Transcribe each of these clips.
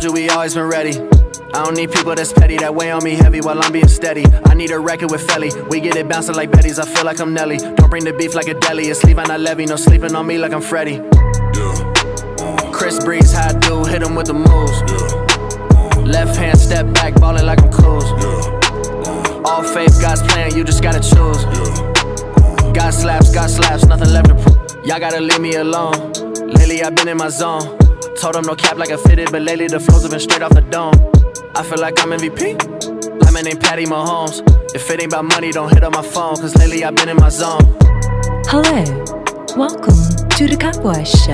told you we always been ready. I don't need people that's petty, that weigh on me heavy while I'm being steady. I need a record with Felly, we get it bouncing like Betty's, I feel like I'm Nelly. Don't bring the beef like a deli, it's leave on that levy, no sleeping on me like I'm Freddy. Chris Breeze, how I do, hit him with the moves. Left hand step back, ballin' like I'm Coos. All faith, God's plan, you just gotta choose. God slaps, nothing left to prove. Y'all gotta leave me alone. Lately I've been in my zone. Told them no cap like I fitted, but lately the flows have been straight off the dome. I feel like I'm MVP, like my name Patty Mahomes. If it ain't about money, don't hit up my phone, cause lately I've been in my zone. Hello, welcome to the Cowboy Show,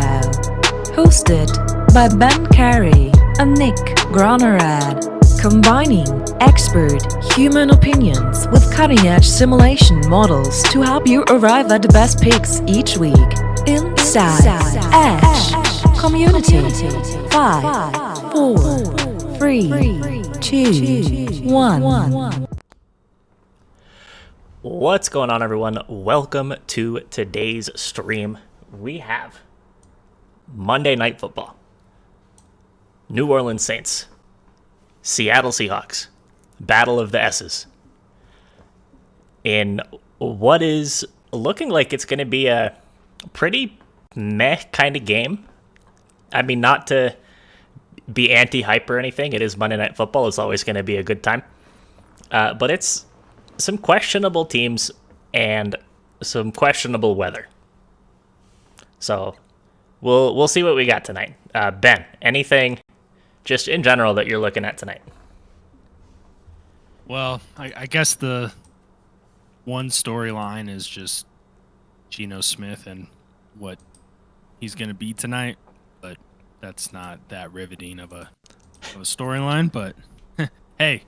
hosted by Ben Carey and Nick Gronerad, combining expert human opinions with cutting-edge simulation models to help you arrive at the best picks each week. Inside Edge Community. 5, 4, 3, 2, 1. What's going on, everyone? Welcome to today's stream. We have Monday Night Football, New Orleans Saints, Seattle Seahawks, Battle of the S's, in what is looking like it's going to be a pretty meh kind of game. I mean, not to be anti-hype or anything. It is Monday Night Football. It's always going to be a good time. But it's some questionable teams and some questionable weather. So we'll see what we got tonight. Ben, anything just in general that you're looking at tonight? Well, I guess the one storyline is just Geno Smith and what he's going to be tonight. But that's not that riveting of a storyline. But hey,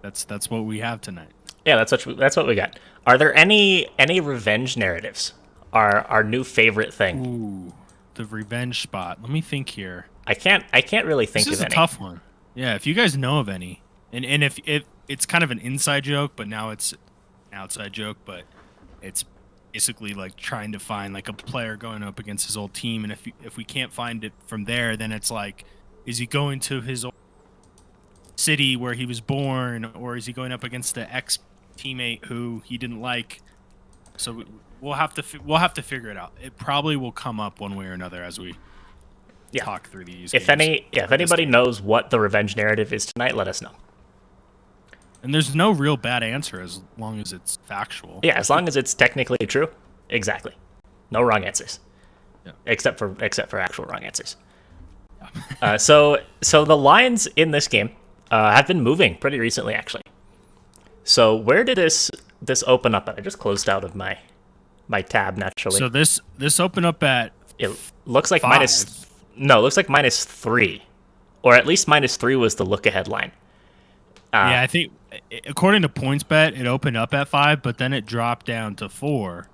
that's what we have tonight. Yeah, that's what we got. Are there any revenge narratives? Our new favorite thing. Ooh, the revenge spot. Let me think here. I can't really think of any. This is a tough one. Yeah, if you guys know of any, and if it's kind of an inside joke, but now it's an outside joke, but it's basically like trying to find like a player going up against his old team, and if we can't find it from there, then it's like, is he going to his old city where he was born, or is he going up against the ex teammate who he didn't like? So we'll have to figure it out. It probably will come up one way or another as we talk through these. If anybody knows what the revenge narrative is tonight, let us know. And there's no real bad answer as long as it's factual. Yeah, as long as it's technically true. Exactly. No wrong answers. Yeah. Except for actual wrong answers. Yeah. So the lines in this game have been moving pretty recently, actually. So where did this open up at? I just closed out of my tab naturally. So this opened up at it looks like 5. -3, or at least -3 was the look ahead line. Yeah, I think according to PointsBet, it opened up at 5, but then it dropped down to 4.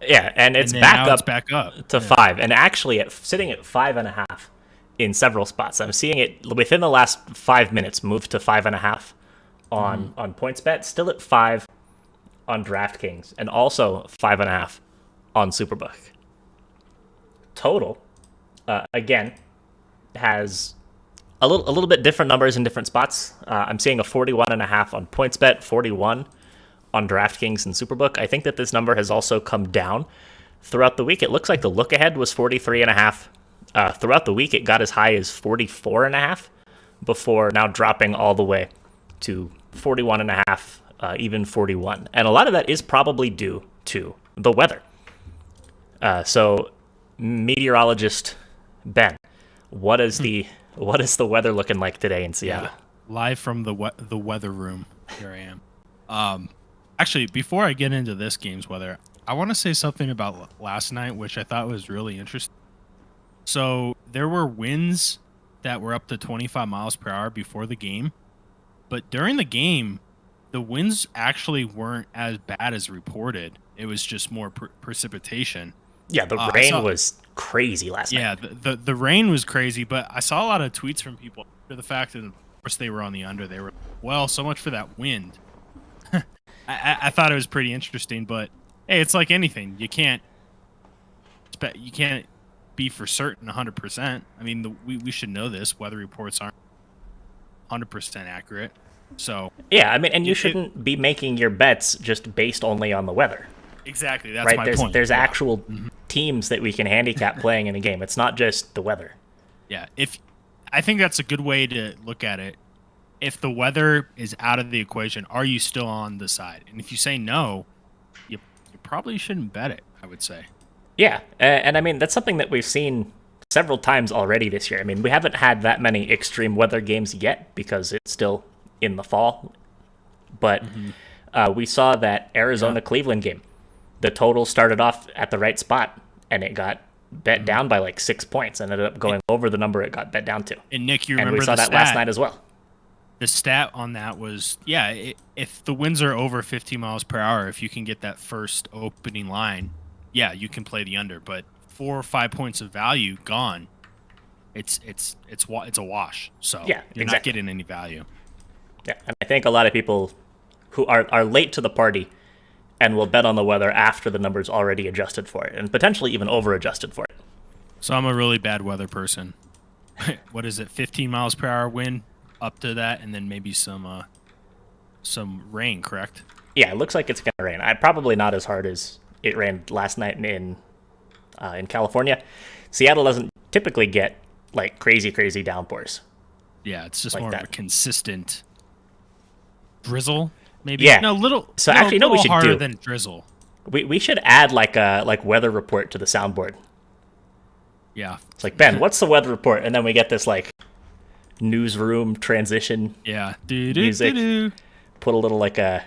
Yeah, and it's back up to 5, and actually sitting at 5.5 in several spots. I'm seeing it within the last 5 minutes move to 5.5 on PointsBet, still at 5 on DraftKings, and also 5.5 on Superbook. Total, again, has a little bit different numbers in different spots. I'm seeing a 41.5 on PointsBet, 41 on DraftKings and Superbook. I think that this number has also come down throughout the week. It looks like the look ahead was 43.5. Throughout the week, it got as high as 44.5 before now dropping all the way to 41.5, even 41. And a lot of that is probably due to the weather. So, meteorologist Ben, what is the weather looking like today in Seattle? Yeah. Live from the weather room. Here I am. Actually, before I get into this game's weather, I want to say something about last night, which I thought was really interesting. So there were winds that were up to 25 miles per hour before the game, but during the game, the winds actually weren't as bad as reported. It was just more precipitation. Yeah, the rain was crazy last night. Yeah, the rain was crazy, but I saw a lot of tweets from people after the fact that, of course, they were on the under. They were, well, so much for that wind. I thought it was pretty interesting, but hey, it's like anything. You can't be for certain 100%. I mean, we should know this. Weather reports aren't 100% accurate. So yeah, I mean, and you shouldn't be making your bets just based only on the weather. Exactly, that's right? my point. There's actual teams that we can handicap playing in a game. It's not just the weather. Yeah, I think that's a good way to look at it. If the weather is out of the equation, are you still on the side? And if you say no, you probably shouldn't bet it, I would say. Yeah, and I mean, that's something that we've seen several times already this year. I mean, we haven't had that many extreme weather games yet because it's still in the fall. But we saw that Arizona-Cleveland game. The total started off at the right spot, and it got bet down by like 6 points and ended up going over the number it got bet down to. And Nick, you remember we saw that last night as well. The stat on that was, if the winds are over 50 miles per hour, if you can get that first opening line, you can play the under. But 4 or 5 points of value gone, it's a wash. So you're not getting any value. Yeah, and I think a lot of people who are late to the party and will bet on the weather after the number's already adjusted for it, and potentially even over-adjusted for it. So I'm a really bad weather person. What is it, 15 miles per hour wind up to that, and then maybe some rain, correct? Yeah, it looks like it's going to rain. Probably not as hard as it rained last night in California. Seattle doesn't typically get like crazy downpours. Yeah, it's just like more that. of a consistent drizzle. Maybe little. So actually, you know what we should harder do? Than drizzle. We should add like a weather report to the soundboard. Yeah, it's like, Ben, what's the weather report? And then we get this like newsroom transition. Yeah, music. Put a little like a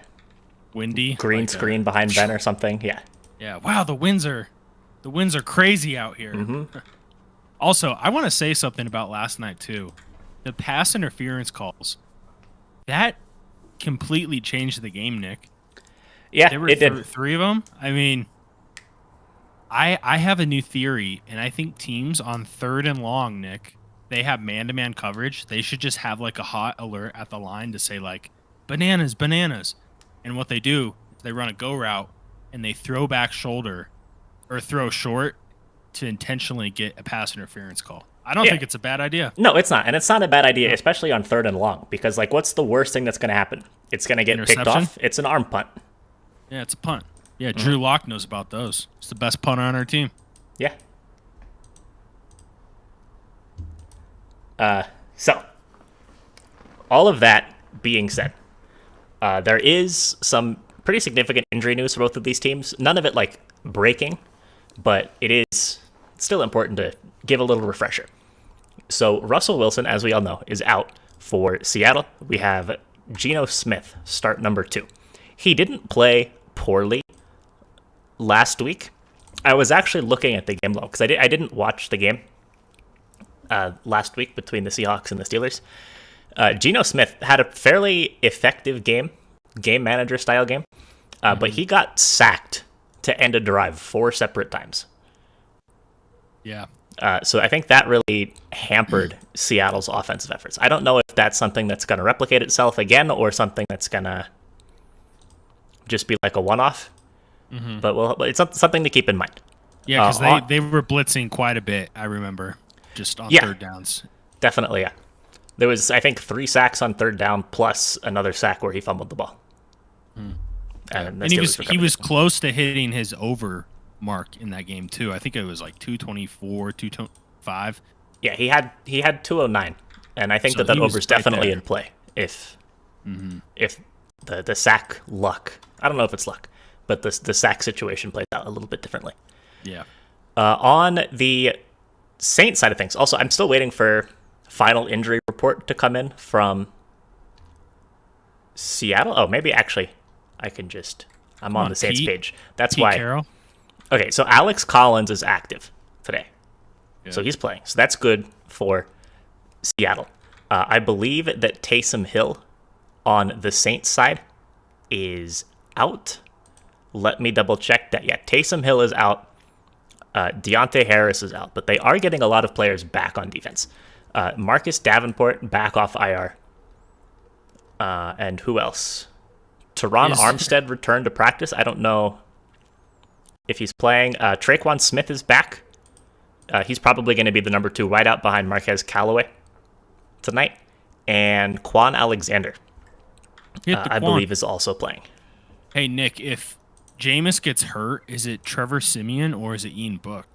windy green screen behind Ben or something. Yeah. Yeah. Wow, the winds are crazy out here. Mm-hmm. Also, I want to say something about last night too. The pass interference calls. That completely changed the game, Nick. Yeah, there were it did. 3 of them. I mean, I have a new theory, and I think teams on 3rd and long, Nick, they have man-to-man coverage. They should just have like a hot alert at the line to say like, bananas. And what they do, they run a go route, and they throw back shoulder or throw short to intentionally get a pass interference call. I don't think it's a bad idea. No, it's not. And it's not a bad idea, especially on 3rd and long, because like, what's the worst thing that's going to happen? It's going to get picked off. It's an arm punt. Yeah, it's a punt. Yeah, Drew Lock knows about those. He's the best punter on our team. Yeah. So, all of that being said, there is some pretty significant injury news for both of these teams. None of it like breaking, but it is still important to give a little refresher. So Russell Wilson, as we all know, is out for Seattle. We have Geno Smith, start number 2. He didn't play poorly last week. I was actually looking at the game though, because I didn't watch the game last week between the Seahawks and the Steelers. Geno Smith had a fairly effective game manager style game, but he got sacked to end a drive 4 separate times. Yeah. So I think that really hampered Seattle's offensive efforts. I don't know if that's something that's going to replicate itself again or something that's going to just be like a one-off. But it's something to keep in mind. Yeah, because they were blitzing quite a bit, I remember, just on 3rd downs. Definitely, yeah. There was, I think, 3 sacks on 3rd down plus another sack where he fumbled the ball. And he was close to hitting his over mark in that game too. I think it was like 224, 225. Yeah, he had 209, and I think that over is definitely in play if the sack luck. I don't know if it's luck, but the sack situation plays out a little bit differently. Yeah. On the Saints side of things, also I'm still waiting for final injury report to come in from Seattle. Oh, maybe actually I'm on the Saints page. That's why. Carroll? Okay, so Alex Collins is active today. Yeah. So he's playing. So that's good for Seattle. I believe that Taysom Hill on the Saints side is out. Let me double check that. Yeah, Taysom Hill is out. Deontay Harris is out. But they are getting a lot of players back on defense. Marcus Davenport back off IR. And who else? Teron Armstead returned to practice. I don't know if he's playing. Treikwan Smith is back. He's probably going to be the number 2 wideout behind Marquez Callaway tonight. and Quan Alexander, I believe, is also playing. Hey, Nick, if Jameis gets hurt, is it Trevor Siemian or is it Ian Book?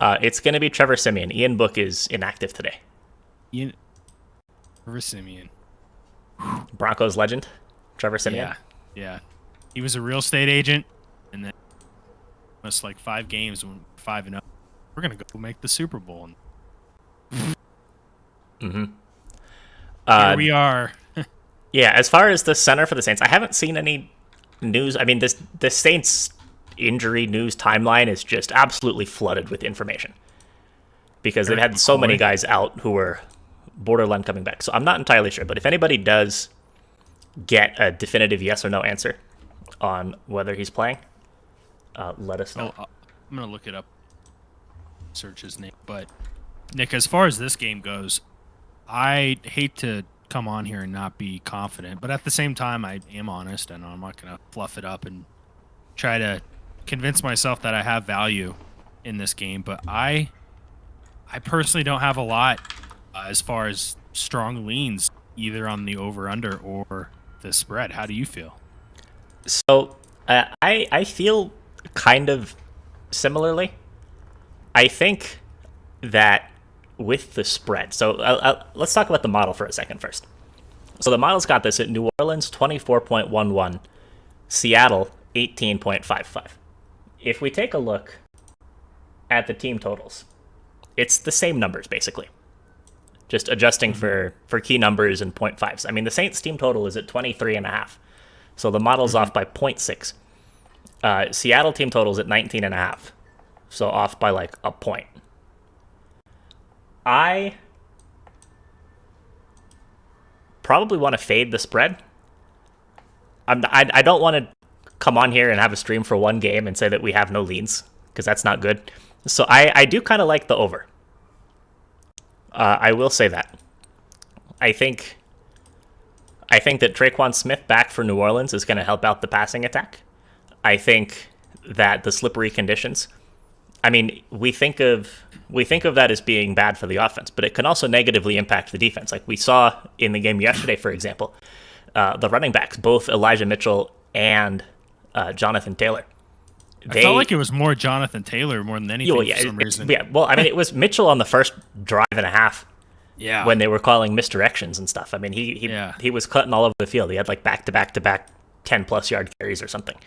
It's going to be Trevor Siemian. Ian Book is inactive today. Trevor Siemian. Broncos legend, Trevor Siemian. Yeah. He was a real estate agent, and then almost like 5 games, 5-0. We're going to go make the Super Bowl. Mm-hmm. Here we are. Yeah, as far as the center for the Saints, I haven't seen any news. I mean, the Saints injury news timeline is just absolutely flooded with information because they've had so many guys out who were borderline coming back. So I'm not entirely sure, but if anybody does get a definitive yes or no answer on whether he's playing, let us know. I'm going to look it up, search his name. But, Nick, as far as this game goes, I hate to come on here and not be confident, but at the same time, I am honest, and I'm not going to fluff it up and try to convince myself that I have value in this game. But I personally don't have a lot as far as strong leans, either on the over-under or the spread. How do you feel? So I feel kind of similarly. I think that with the spread, so let's talk about the model for a second first. So the model's got this at New Orleans 24.11, Seattle 18.55. If we take a look at the team totals, it's the same numbers basically, just adjusting for key numbers and 0.5s. I mean, the Saints team total is at 23.5, so the model's off by 0.6. Seattle team total's at 19.5, so off by like a point. I probably want to fade the spread. I don't want to come on here and have a stream for one game and say that we have no leans, because that's not good. So I do kind of like the over. I will say that. I think that Treikwan Smith back for New Orleans is going to help out the passing attack. I think that the slippery conditions, I mean, we think of that as being bad for the offense, but it can also negatively impact the defense. Like we saw in the game yesterday, for example, the running backs, both Elijah Mitchell and Jonathan Taylor. I felt like it was more Jonathan Taylor more than anything for some reason. Yeah, well, I mean, it was Mitchell on the first drive and a half. Yeah. When they were calling misdirections and stuff. I mean, he was cutting all over the field. He had like back-to-back 10-plus yard carries or something.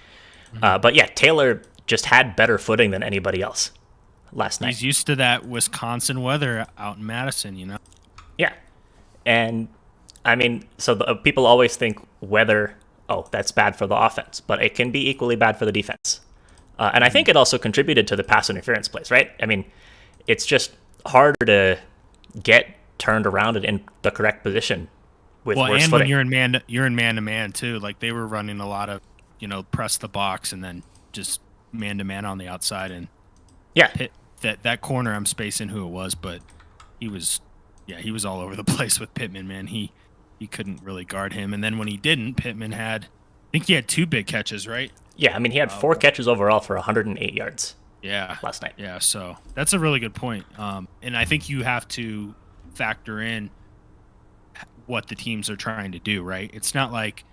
But yeah, Taylor just had better footing than anybody else last night. He's used to that Wisconsin weather out in Madison, you know? Yeah. And, I mean, so people always think weather, that's bad for the offense. But it can be equally bad for the defense. And I think it also contributed to the pass interference plays, right? I mean, it's just harder to get turned around and in the correct position with worse footing. When you're in man-to-man, too. Like, they were running a lot of, press the box and then just man-to-man on the outside. And yeah, that corner, I'm spacing who it was, but he was all over the place with Pittman, man. He couldn't really guard him. And then when he didn't, Pittman I think he had 2 big catches, right? Yeah, I mean, he had 4 catches overall for 108 yards. Yeah, last night. Yeah, so that's a really good point. And I think you have to factor in what the teams are trying to do, right? It's not like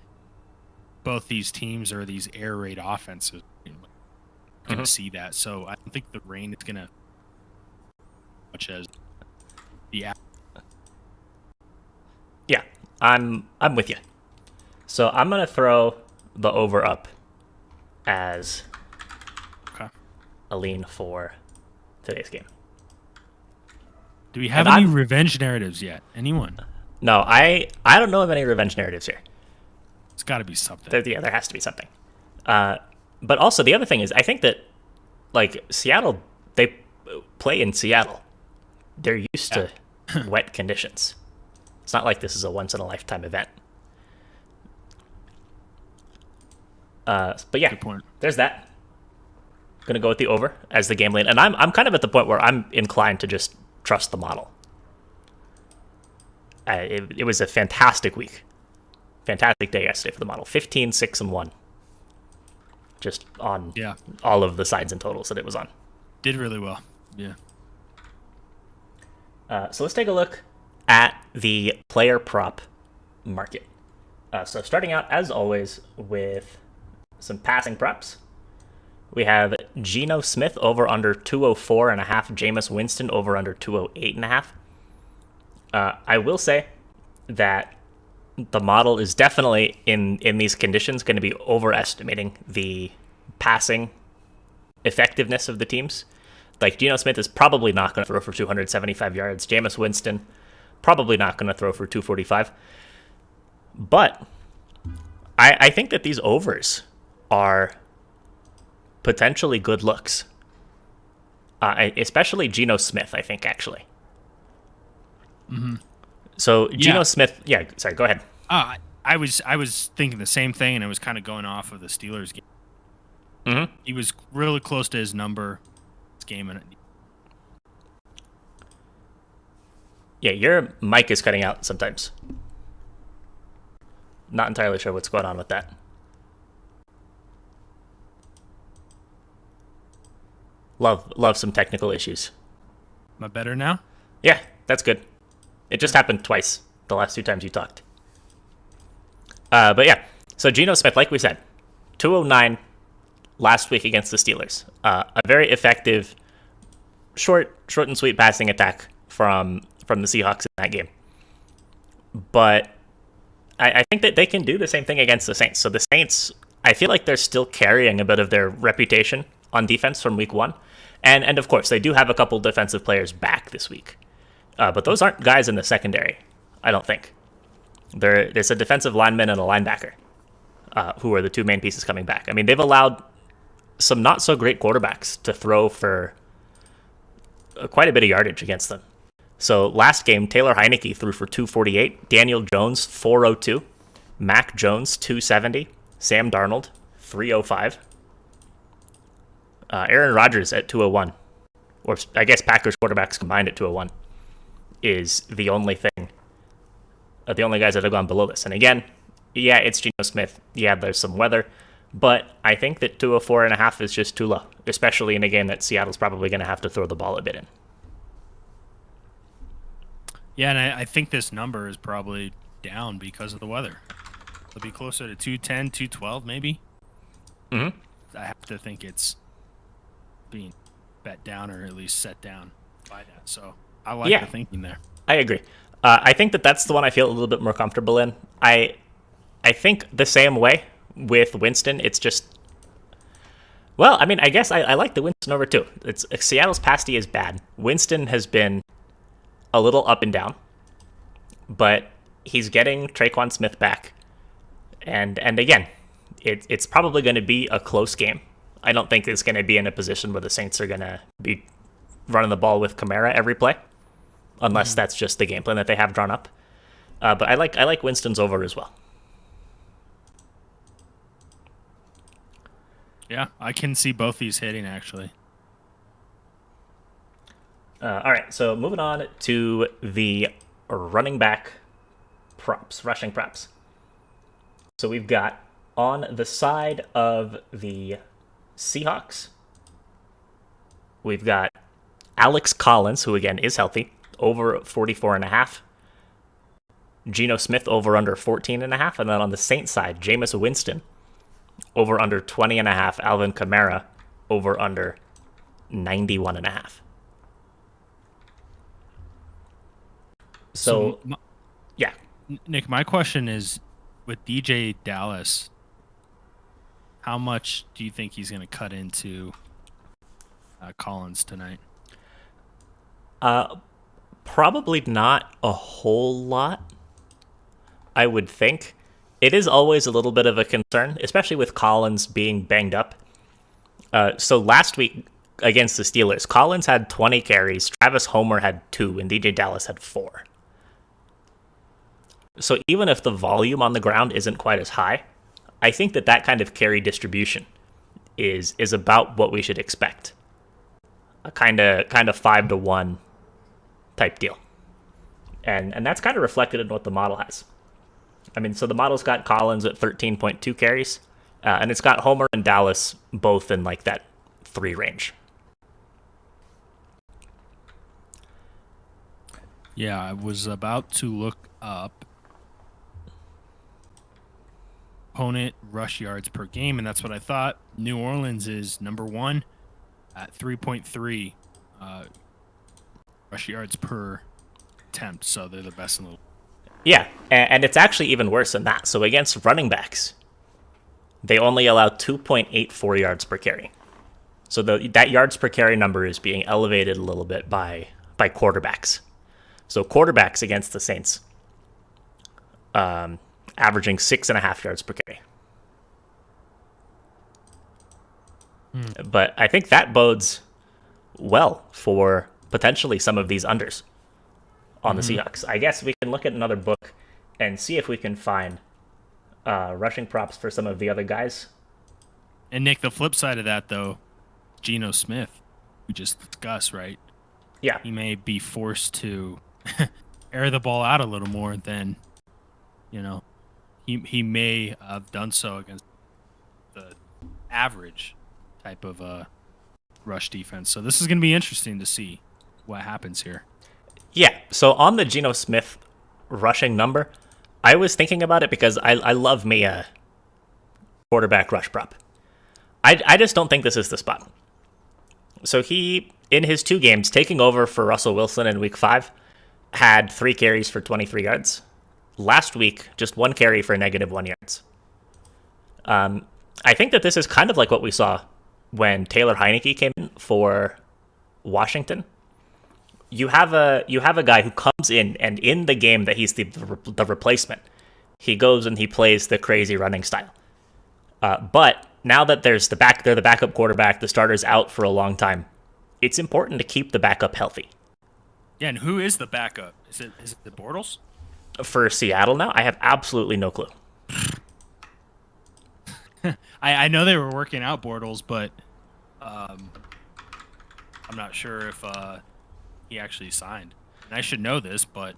both these teams are these air raid offenses. Going to see that, so I don't think the rain is going to much as the. Yeah, I'm with you. So I'm going to throw the over up as a lean for today's game. Do we have any revenge narratives yet? Anyone? No, I don't know of any revenge narratives here. It's got to be something. There has to be something. But also the other thing is, I think that like Seattle, they play in Seattle. They're used to wet conditions. It's not like this is a once in a lifetime event. But yeah, good point. There's that. Gonna go with the over as the game lane, and I'm kind of at the point where I'm inclined to just trust the model. It was a fantastic week, fantastic day yesterday for the model. 15, 6, and 1. Just on all of the sides and totals that it was on. Did really well. Yeah. So let's take a look at the player prop market. So starting out, as always, with some passing props. We have Geno Smith over under 204.5, Jameis Winston over under 208.5. I will say that the model is definitely in these conditions going to be overestimating the passing effectiveness of the teams. Like, Geno Smith is probably not going to throw for 275 yards. Jameis Winston probably not going to throw for 245. But I think that these overs are potentially good looks. Especially Geno Smith, I think, actually. Mm-hmm. So Geno Smith, sorry, go ahead. I was thinking the same thing, and I was kind of going off of the Steelers game. Mm-hmm. He was really close to his number this game. Yeah, your mic is cutting out sometimes. Not entirely sure what's going on with that. Love some technical issues. Am I better now? Yeah, that's good. It just happened twice the last 2 times you talked. But yeah, so Geno Smith, like we said, 209 last week against the Steelers. A very effective, short and sweet passing attack from the Seahawks in that game. But I think that they can do the same thing against the Saints. So the Saints, I feel like they're still carrying a bit of their reputation on defense from week 1. And of course, they do have a couple defensive players back this week. But those aren't guys in the secondary, I don't think. There's a defensive lineman and a linebacker who are the 2 main pieces coming back. I mean, they've allowed some not so great quarterbacks to throw for quite a bit of yardage against them. So last game, Taylor Heineke threw for 248, Daniel Jones 402, Mac Jones 270, Sam Darnold 305. Aaron Rodgers at 201, or I guess Packers quarterbacks combined at 201, is the only thing, the only guys that have gone below this. And again, yeah, it's Geno Smith. Yeah, there's some weather, but I think that 204.5 is just too low, especially in a game that Seattle's probably going to have to throw the ball a bit in. Yeah, and I think this number is probably down because of the weather. It'll be closer to 210, 212 maybe. Mm-hmm. I have to think it's being bet down or at least set down by that. So I like the thinking there. I agree. I think that that's the one I feel a little bit more comfortable in. I think the same way with Winston. It's just, well, I mean, I guess I like the Winston over too. It's Seattle's pass D is bad. Winston has been a little up and down, but he's getting Treikwan Smith back, and again, it's probably going to be a close game. I don't think it's going to be in a position where the Saints are going to be running the ball with Kamara every play, unless that's just the game plan that they have drawn up. But I like Winston's over as well. Yeah, I can see both these hitting actually. All right, so moving on to the running back props, rushing props. So we've got on the side of the Seahawks, we've got Alex Collins, who again is healthy, over 44.5. Geno Smith over under 14.5. And then on the Saints side, Jameis Winston over under 20.5. Alvin Kamara over under 91.5. So yeah. Nick, my question is, with DJ Dallas, how much do you think he's going to cut into Collins tonight? Probably not a whole lot, I would think. It is always a little bit of a concern, especially with Collins being banged up. So last week against the Steelers, Collins had 20 carries, Travis Homer had 2, and DJ Dallas had 4. So even if the volume on the ground isn't quite as high, I think that kind of carry distribution is about what we should expect. A kind of 5-to-1 type deal. And that's kind of reflected in what the model has. I mean, so the model's got Collins at 13.2 carries, and it's got Homer and Dallas both in like that 3 range. Yeah, I was about to look up opponent rush yards per game, and that's what I thought. New Orleans is number 1 at 3.3 rush yards per attempt, so they're the best in the league. Yeah, and it's actually even worse than that. So against running backs, they only allow 2.84 yards per carry. So that yards per carry number is being elevated a little bit by quarterbacks. So quarterbacks against the Saints, averaging 6.5 yards per carry. But I think that bodes well for potentially some of these unders on the Seahawks. I guess we can look at another book and see if we can find rushing props for some of the other guys. And Nick, the flip side of that, though, Geno Smith, we just discussed, right? Yeah. He may be forced to air the ball out a little more than, he may have done so against the average type of rush defense. So this is going to be interesting to see what happens here. Yeah, so on the Geno Smith rushing number, I was thinking about it because I love me a quarterback rush prop. I just don't think this is the spot. So he, in his 2 games, taking over for Russell Wilson in Week 5, had 3 carries for 23 yards. Last week, just 1 carry for -1 yards. I think that this is kind of like what we saw when Taylor Heineke came in for Washington. You have a guy who comes in, and in the game that he's the replacement, he goes and he plays the crazy running style. But now that they're the backup quarterback, the starter's out for a long time, it's important to keep the backup healthy. Yeah, and who is the backup? Is it the Bortles? For Seattle now, I have absolutely no clue. I know they were working out Bortles, but I'm not sure if he actually signed. And I should know this, but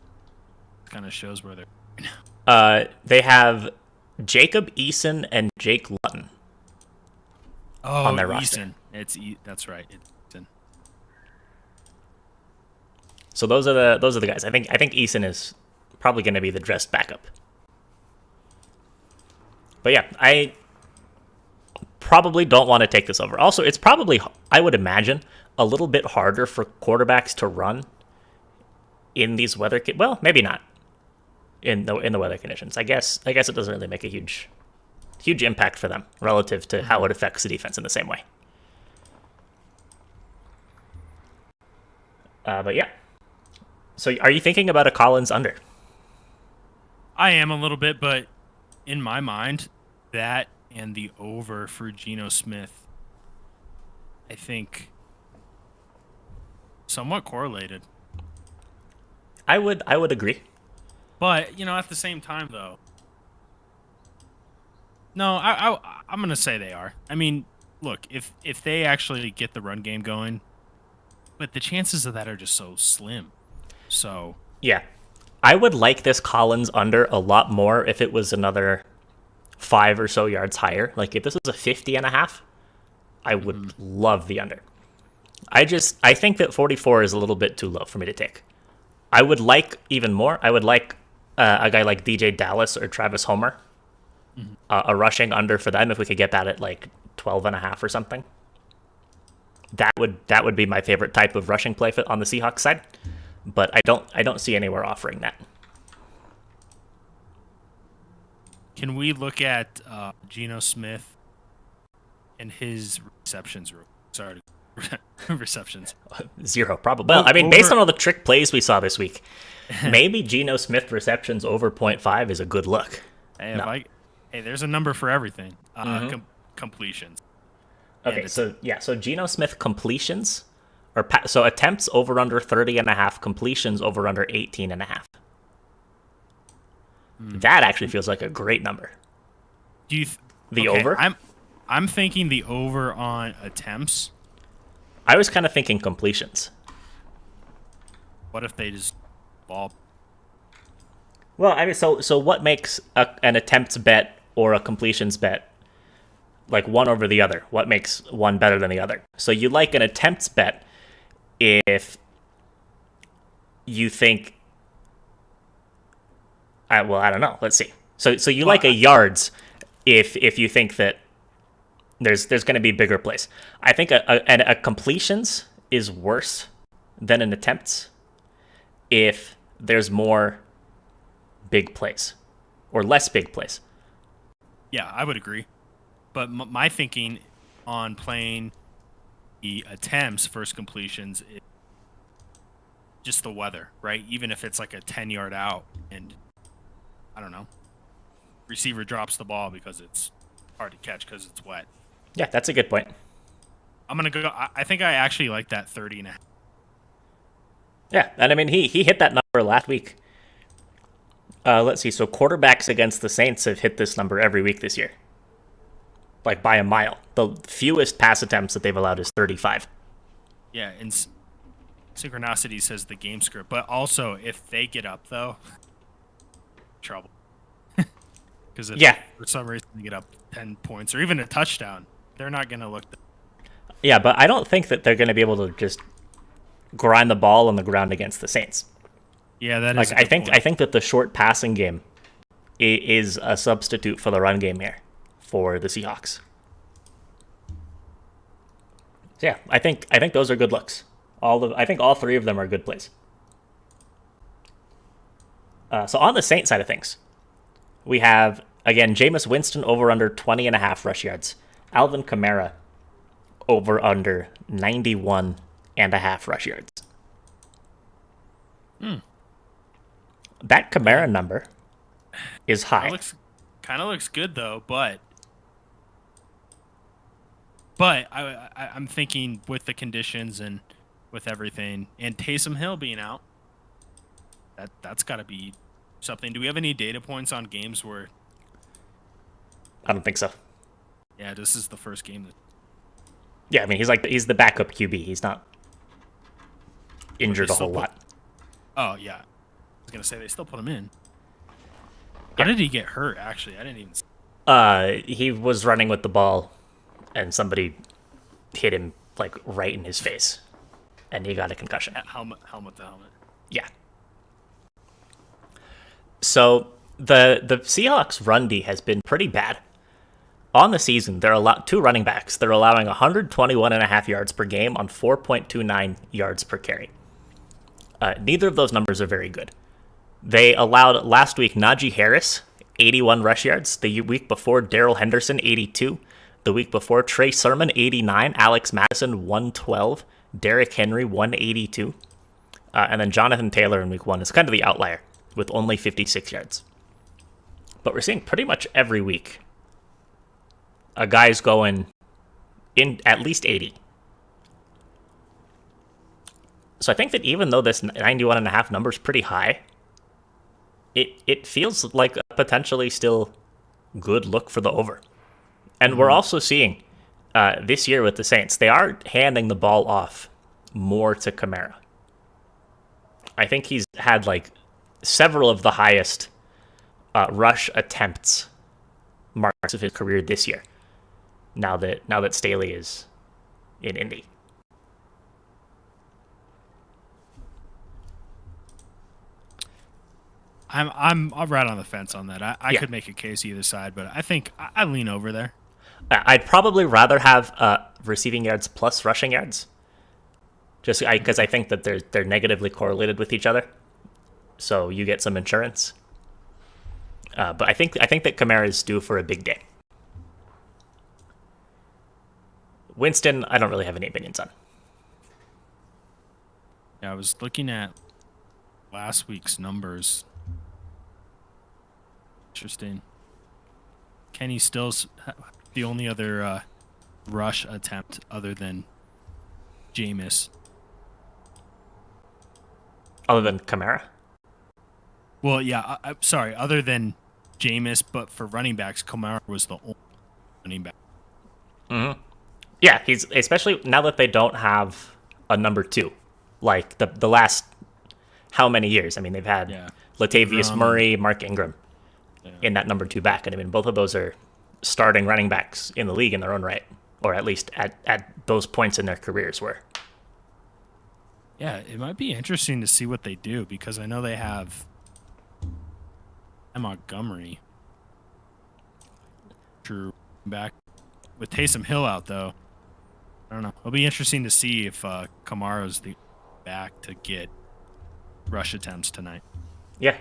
it kind of shows where they're. They have Jacob Eason and Jake Luton on their roster. That's right. It's Eason. So those are the guys. I think Eason is probably going to be the dressed backup. But yeah, I probably don't want to take this over. Also, it's probably, I would imagine, a little bit harder for quarterbacks to run in these weather. Well, maybe not in the weather conditions. I guess it doesn't really make a huge impact for them relative to how it affects the defense in the same way. But yeah. So are you thinking about a Collins under? I am a little bit, but in my mind, that and the over for Geno Smith, I think, somewhat correlated. I would agree. But, at the same time, though, no, I'm going to say they are. I mean, look, if they actually get the run game going, but the chances of that are just so slim. So yeah, I would like this Collins under a lot more if it was another 5 or so yards higher. Like if this was a 50.5, I would love the under. I think that 44 is a little bit too low for me to take. I would like even more. I would like a guy like DJ Dallas or Travis Homer, a rushing under for them if we could get that at like 12.5 or something. That would be my favorite type of rushing play on the Seahawks side. But I don't see anywhere offering that. Can we look at Geno Smith and his receptions? Sorry, receptions. 0 probably. Well, I mean, based on all the trick plays we saw this week, maybe Geno Smith receptions over 0.5 is a good look. Hey, there's a number for everything. Completions. Okay, so Geno Smith completions, so attempts over under 30.5, completions over under 18.5. That actually feels like a great number. Do you over? I'm thinking the over on attempts. I was kind of thinking completions. What if they just ball? Well, I mean, so what makes an attempts bet or a completions bet like one over the other? What makes one better than the other? So you like an attempts bet if you think I don't know. Let's see. So you like a yards if you think that there's going to be bigger plays. I think a completions is worse than an attempts if there's more big plays or less big plays. Yeah, I would agree. But my thinking on playing the attempts versus completions is just the weather, right? Even if it's like a 10-yard out and, I don't know, receiver drops the ball because it's hard to catch because it's wet. Yeah, that's a good point. I'm going to go, I think I actually like that 30.5. Yeah, and I mean, he hit that number last week. Let's see, so quarterbacks against the Saints have hit this number every week this year. Like by a mile. The fewest pass attempts that they've allowed is 35. Yeah, and Synchronicity says the game script. But also, if they get up, though, trouble. Because for some reason they get up 10 points or even a touchdown, they're not going to look. Yeah, but I don't think that they're going to be able to just grind the ball on the ground against the Saints. Yeah, that is. I think that the short passing game is a substitute for the run game here for the Seahawks. So yeah, I think those are good looks. I think all three of them are good plays. So on the Saints side of things, we have again Jameis Winston over under 20.5 rush yards. Alvin Kamara over under 91.5 rush yards. That Kamara number is high. Kind of looks good though, but I'm thinking with the conditions and with everything, and Taysom Hill being out, that's got to be something. Do we have any data points on games where? I don't think so. Yeah, this is the first game. Yeah, I mean he's the backup QB. He's not injured a whole lot. Oh yeah, I was gonna say they still put him in. How did he get hurt? Actually, I didn't even. He was running with the ball, and somebody hit him like right in his face, and he got a concussion. Helmet to helmet. Yeah. So the Seahawks run D has been pretty bad. On the season, two running backs. They're allowing 121.5 yards per game on 4.29 yards per carry. Neither of those numbers are very good. They allowed last week Najee Harris 81 rush yards. The week before Darrell Henderson 82. The week before Trey Sermon 89. Alex Madison 112. Derrick Henry 182. And then Jonathan Taylor in week 1 is kind of the outlier with only 56 yards. But we're seeing pretty much every week a guy's going in at least 80. So I think that even though this 91.5 number is pretty high, it feels like a potentially still good look for the over. And we're also seeing this year with the Saints, they are handing the ball off more to Kamara. I think he's had like several of the highest rush attempts marks of his career this year. Now that Staley is in Indy. I'm right on the fence on that. I could make a case either side, but I think I lean over there. I'd probably rather have receiving yards plus rushing yards, just because I think that they're negatively correlated with each other, so you get some insurance. But I think that Kamara is due for a big day. Winston, I don't really have any opinions on. Yeah, I was looking at last week's numbers. Interesting. Kenny Stills, the only other rush attempt other than Jameis. Other than Kamara? Well, yeah, I'm sorry. Other than Jameis, but for running backs, Kamara was the only running back. Mm-hmm. Yeah, he's especially now that they don't have a number 2, like the last how many years? I mean, they've had Latavius Murray, Mark Ingram in that number 2 back, and I mean both of those are starting running backs in the league in their own right, or at least at those points in their careers were. Yeah, it might be interesting to see what they do because I know they have And Montgomery. True. Back with Taysom Hill out, though. I don't know. It'll be interesting to see if Kamara's the back to get rush attempts tonight. Yeah.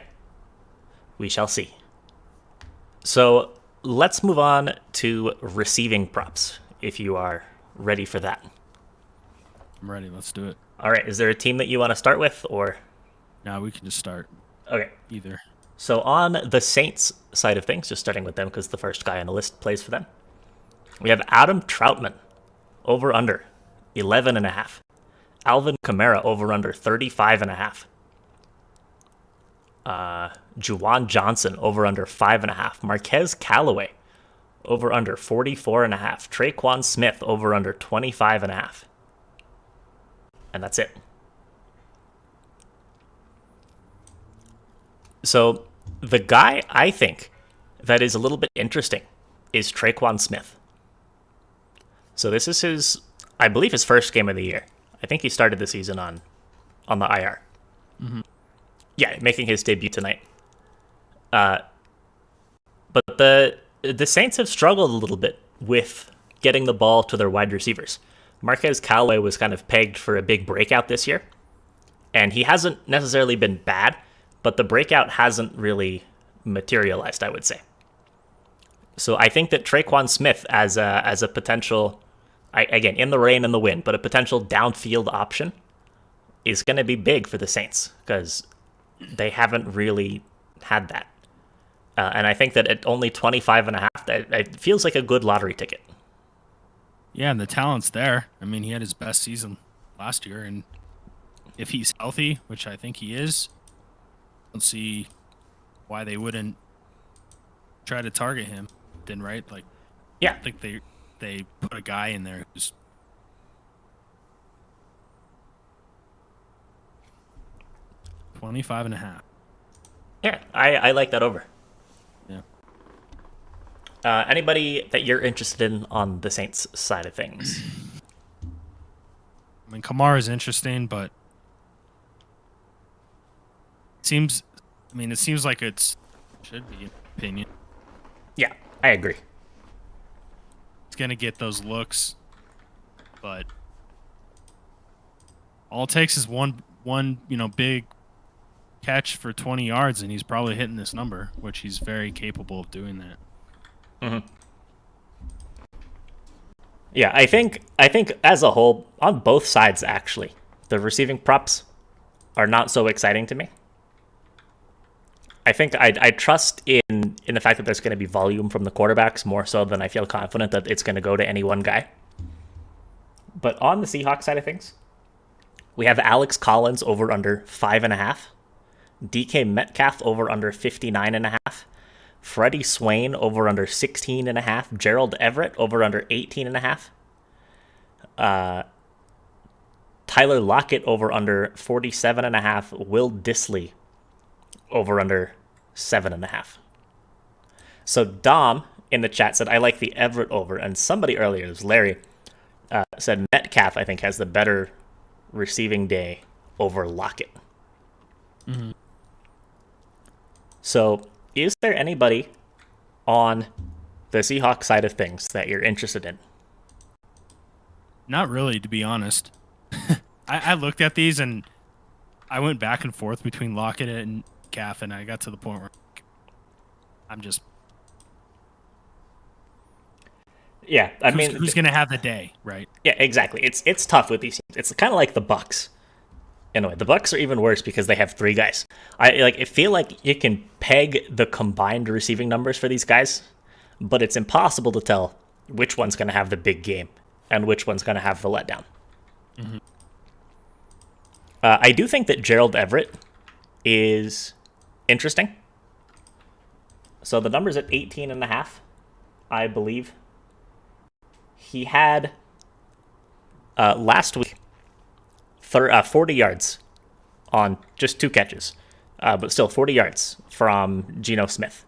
We shall see. So let's move on to receiving props, if you are ready for that. I'm ready. Let's do it. All right. Is there a team that you want to start with, or? No, we can just start. Okay. Either. So on the Saints side of things, just starting with them because the first guy on the list plays for them, we have Adam Troutman, over under 11.5. Alvin Kamara, over under 35.5. Juwan Johnson, over under 5.5. Marquez Callaway, over under 44.5. Treikwan Smith, over under 25.5. And that's it. So the guy I think that is a little bit interesting is Trequan Smith. So this is his, I believe, his first game of the year. I think he started the season on the IR. Mm-hmm. Yeah, making his debut tonight. But the Saints have struggled a little bit with getting the ball to their wide receivers. Marquez Callaway was kind of pegged for a big breakout this year, and he hasn't necessarily been bad, but the breakout hasn't really materialized, I would say. So I think that Trequan Smith as a potential, again, in the rain and the wind, but a potential downfield option is going to be big for the Saints because they haven't really had that. And I think that at only 25.5, it feels like a good lottery ticket. Yeah, and the talent's there. I mean, he had his best season last year, and if he's healthy, which I think he is, I don't see why they wouldn't try to target him. Then, right? Like, yeah, I think they put a guy in there who's 25.5. Yeah, I like that over. Yeah. Anybody that you're interested in on the Saints side of things? I mean, Kamara is interesting, but it seems like should be, in my opinion. Yeah, I agree. It's gonna get those looks, but all it takes is one big catch for 20 yards, and he's probably hitting this number, which he's very capable of doing that. Mm-hmm. Yeah, I think as a whole, on both sides, actually, the receiving props are not so exciting to me. I think I trust in the fact that there's going to be volume from the quarterbacks more so than I feel confident that it's going to go to any one guy. But on the Seahawks side of things, we have Alex Collins over under 5.5, DK Metcalf over under 59.5, Freddie Swain over under 16.5, Gerald Everett over under 18.5, Tyler Lockett over under 47.5, Will Dissly over under 7.5. So Dom in the chat said, I like the Everett over. And somebody earlier, it was Larry, said Metcalf, I think, has the better receiving day over Lockett. Mm-hmm. So is there anybody on the Seahawks side of things that you're interested in? Not really, to be honest. I looked at these and I went back and forth between Lockett and Calf, and I got to the point where I'm just... Yeah, I mean... Who's going to have the day, right? Yeah, exactly. It's tough with these teams. It's kind of like the Bucs. In a way, the Bucs are even worse because they have 3 guys. I feel like you can peg the combined receiving numbers for these guys, but it's impossible to tell which one's going to have the big game and which one's going to have the letdown. Mm-hmm. I do think that Gerald Everett is interesting. So the number's at 18.5, I believe. He had last week 40 yards on just 2 catches, but still 40 yards from Geno Smith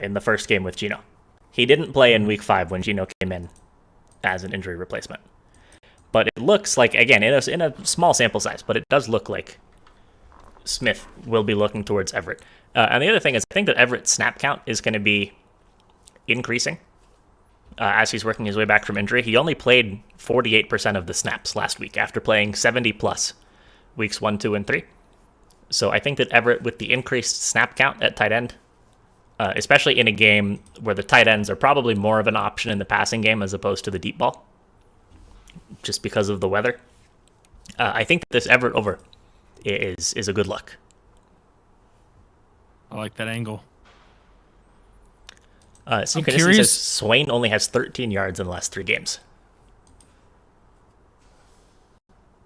in the first game with Geno. He didn't play in week 5 when Geno came in as an injury replacement. But it looks like, again, in a small sample size, but it does look like Smith will be looking towards Everett. And the other thing is, I think that Everett's snap count is going to be increasing as he's working his way back from injury. He only played 48% of the snaps last week after playing 70 plus weeks 1, 2, and 3. So I think that Everett, with the increased snap count at tight end, especially in a game where the tight ends are probably more of an option in the passing game as opposed to the deep ball, just because of the weather, I think that this Everett over is a good look. I like that angle. Synchronicity says Swain only has 13 yards in the last 3 games.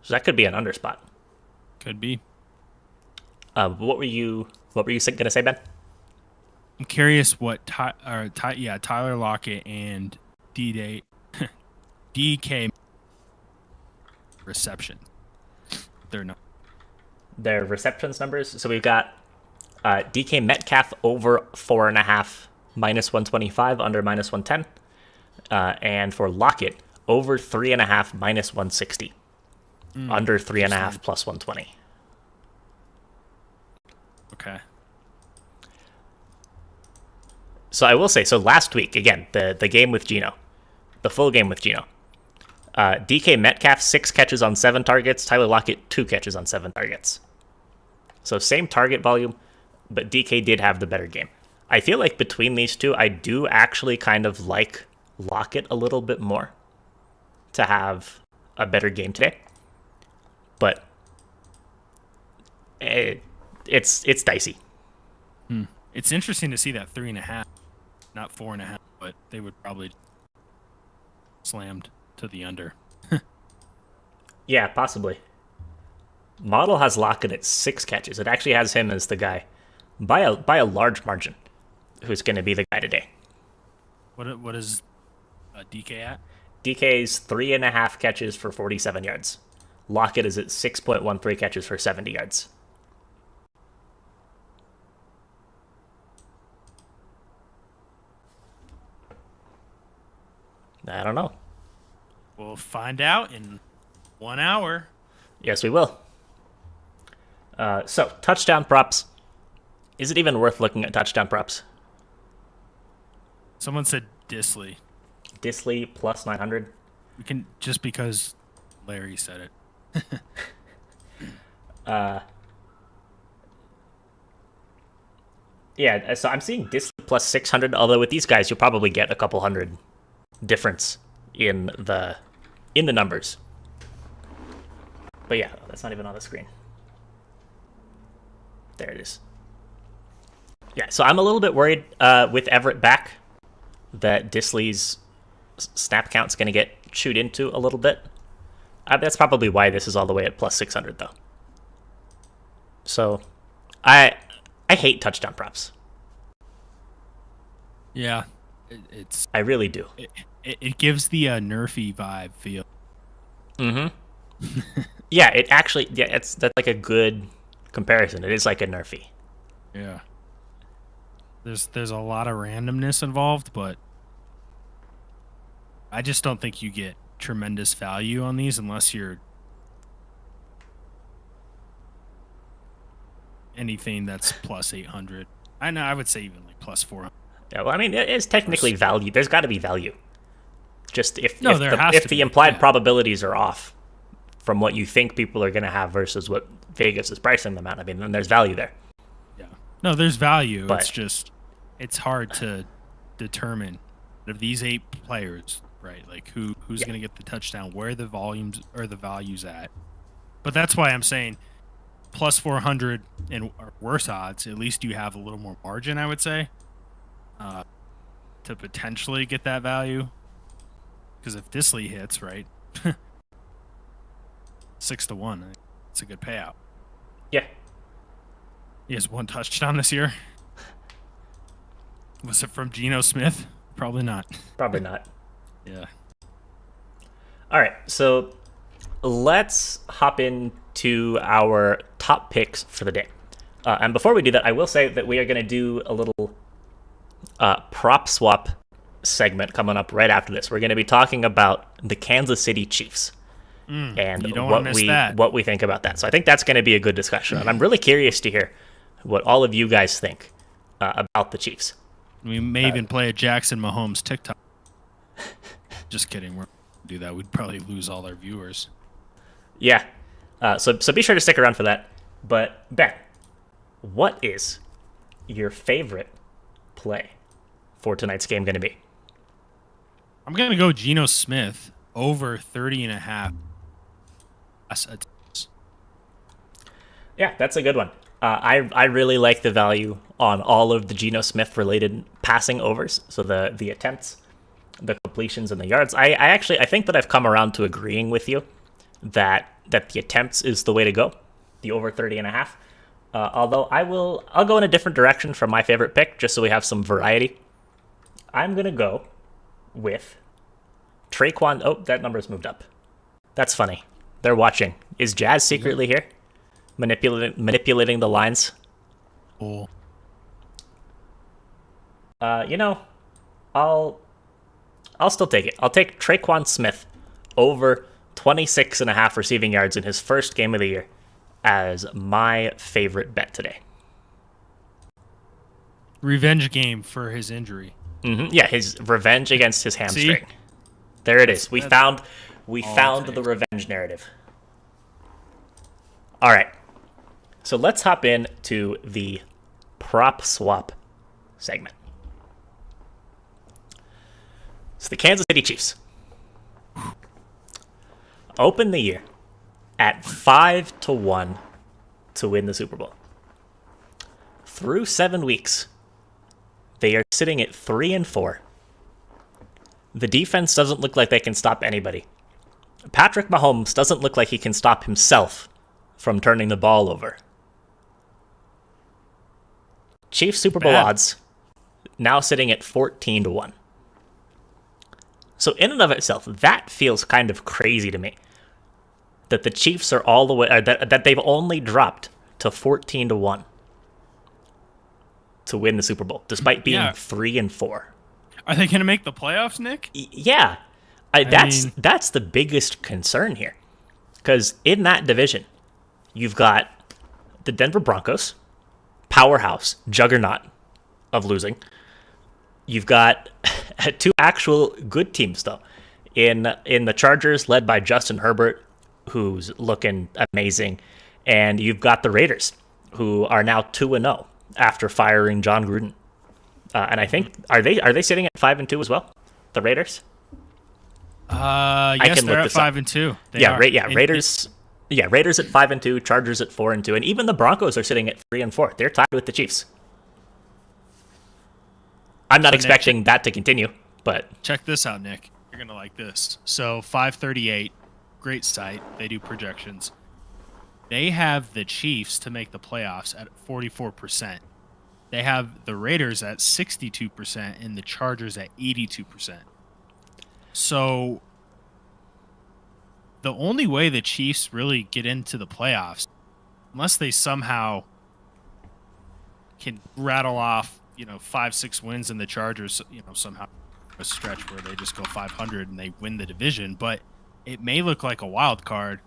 So that could be an underspot. Could be. What were you going to say, Ben? I'm curious what Tyler Lockett and DK reception. They're not. Their receptions numbers. So we've got DK Metcalf over 4.5, minus 125, under minus 110. And for Lockett, over 3.5, minus 160. Under 3.5, plus 120. Okay. So I will say, last week, again, the game with Geno, the full game with Geno, DK Metcalf, 6 catches on 7 targets, Tyler Lockett, 2 catches on 7 targets. So same target volume, but DK did have the better game. I feel like between these two, I do actually kind of like Lockett a little bit more to have a better game today. But it's dicey. It's interesting to see that 3.5, not 4.5, but they would probably slammed to the under. Yeah, possibly. Model has Lockett at 6 catches. It actually has him as the guy by a large margin who's going to be the guy today. What is DK at? DK's 3.5 catches for 47 yards. Lockett is at 6.13 catches for 70 yards. I don't know. We'll find out in 1 hour. Yes, we will. So, touchdown props. Is it even worth looking at touchdown props? Someone said Disley. Disley plus 900. We can, just because Larry said it. Yeah, so I'm seeing Disley plus 600, although with these guys, you'll probably get a couple hundred difference in the numbers. But yeah, that's not even on the screen. There it is. Yeah, so I'm a little bit worried with Everett back that Disley's snap count's going to get chewed into a little bit. That's probably why this is all the way at plus 600, though. So I hate touchdown props. Yeah, I really do. It gives the nerfy vibe feel. Mm-hmm. Yeah, it actually, that's like a good comparison. It is like a nerfy. Yeah. There's a lot of randomness involved, but I just don't think you get tremendous value on these unless you're anything that's plus 800. I know, I would say even like plus 400. Yeah, well, I mean, it is technically value. There's got to be value. Just if the implied probabilities are off from what you think people are going to have versus what Vegas is pricing them at, I mean, then there's value there. Yeah. No, there's value. But it's hard to determine of these 8 players, right? Like who's going to get the touchdown, where the volumes or the values at. But that's why I'm saying plus 400 and worse odds. At least you have a little more margin, I would say, to potentially get that value. Because if Disley hits, right, 6-1, it's a good payout. Yeah. He has 1 touchdown this year. Was it from Geno Smith? Probably not. Probably not. Yeah. All right, so let's hop into our top picks for the day. And before we do that, I will say that we are going to do a little prop swap segment coming up right after this. We're going to be talking about the Kansas City Chiefs and what we think about that. So I think that's going to be a good discussion. And I'm really curious to hear what all of you guys think about the Chiefs. We may even play a Jackson Mahomes TikTok. Just kidding. We're not do that. We'd probably lose all our viewers. Yeah. So be sure to stick around for that. But Ben, what is your favorite play for tonight's game going to be? I'm going to go Geno Smith over 30.5. Yeah, that's a good one. I really like the value on all of the Geno Smith related passing overs. So the attempts, the completions, and the yards. I think that I've come around to agreeing with you that the attempts is the way to go, the over 30.5. Although I'll go in a different direction from my favorite pick, just so we have some variety. I'm gonna go with Treikwan. Oh, that number's moved up. That's funny. They're watching. Is Jazz secretly here, manipulating the lines? Oh. I'll still take it. I'll take Treikwan Smith over 26.5 receiving yards in his first game of the year as my favorite bet today. Revenge game for his injury. Mm-hmm. Yeah, his revenge against his hamstring. See? There it is. We found the revenge narrative. All right. So let's hop into the prop swap segment. So the Kansas City Chiefs open the year at 5-1 to win the Super Bowl. Through 7 weeks, they are sitting at 3-4. The defense doesn't look like they can stop anybody. Patrick Mahomes doesn't look like he can stop himself from turning the ball over. Chiefs Super Bowl odds now sitting at 14-1. So in and of itself, that feels kind of crazy to me. That the Chiefs are all the way, that they've only dropped to 14-1 to win the Super Bowl, despite being 3-4. Are they going to make the playoffs, Nick? Yeah, that's the biggest concern here, because in that division, you've got the Denver Broncos, powerhouse, juggernaut of losing. You've got two actual good teams, though, in the Chargers, led by Justin Herbert, who's looking amazing, and you've got the Raiders, who are now 2-0 after firing John Gruden. And I think are they sitting at 5-2 as well? The Raiders? Yes, they're at 5-2. Raiders. Raiders at 5-2, Chargers at 4-2, and even the Broncos are sitting at 3-4. They're tied with the Chiefs. I'm not expecting that to continue, but check this out, Nick. You're gonna like this. So 538, great site. They do projections. They have the Chiefs to make the playoffs at 44%. They have the Raiders at 62% and the Chargers at 82%. So the only way the Chiefs really get into the playoffs, unless they somehow can rattle off, 5-6 wins, and the Chargers, somehow a stretch where they just go 500 and they win the division, but it may look like a wild card.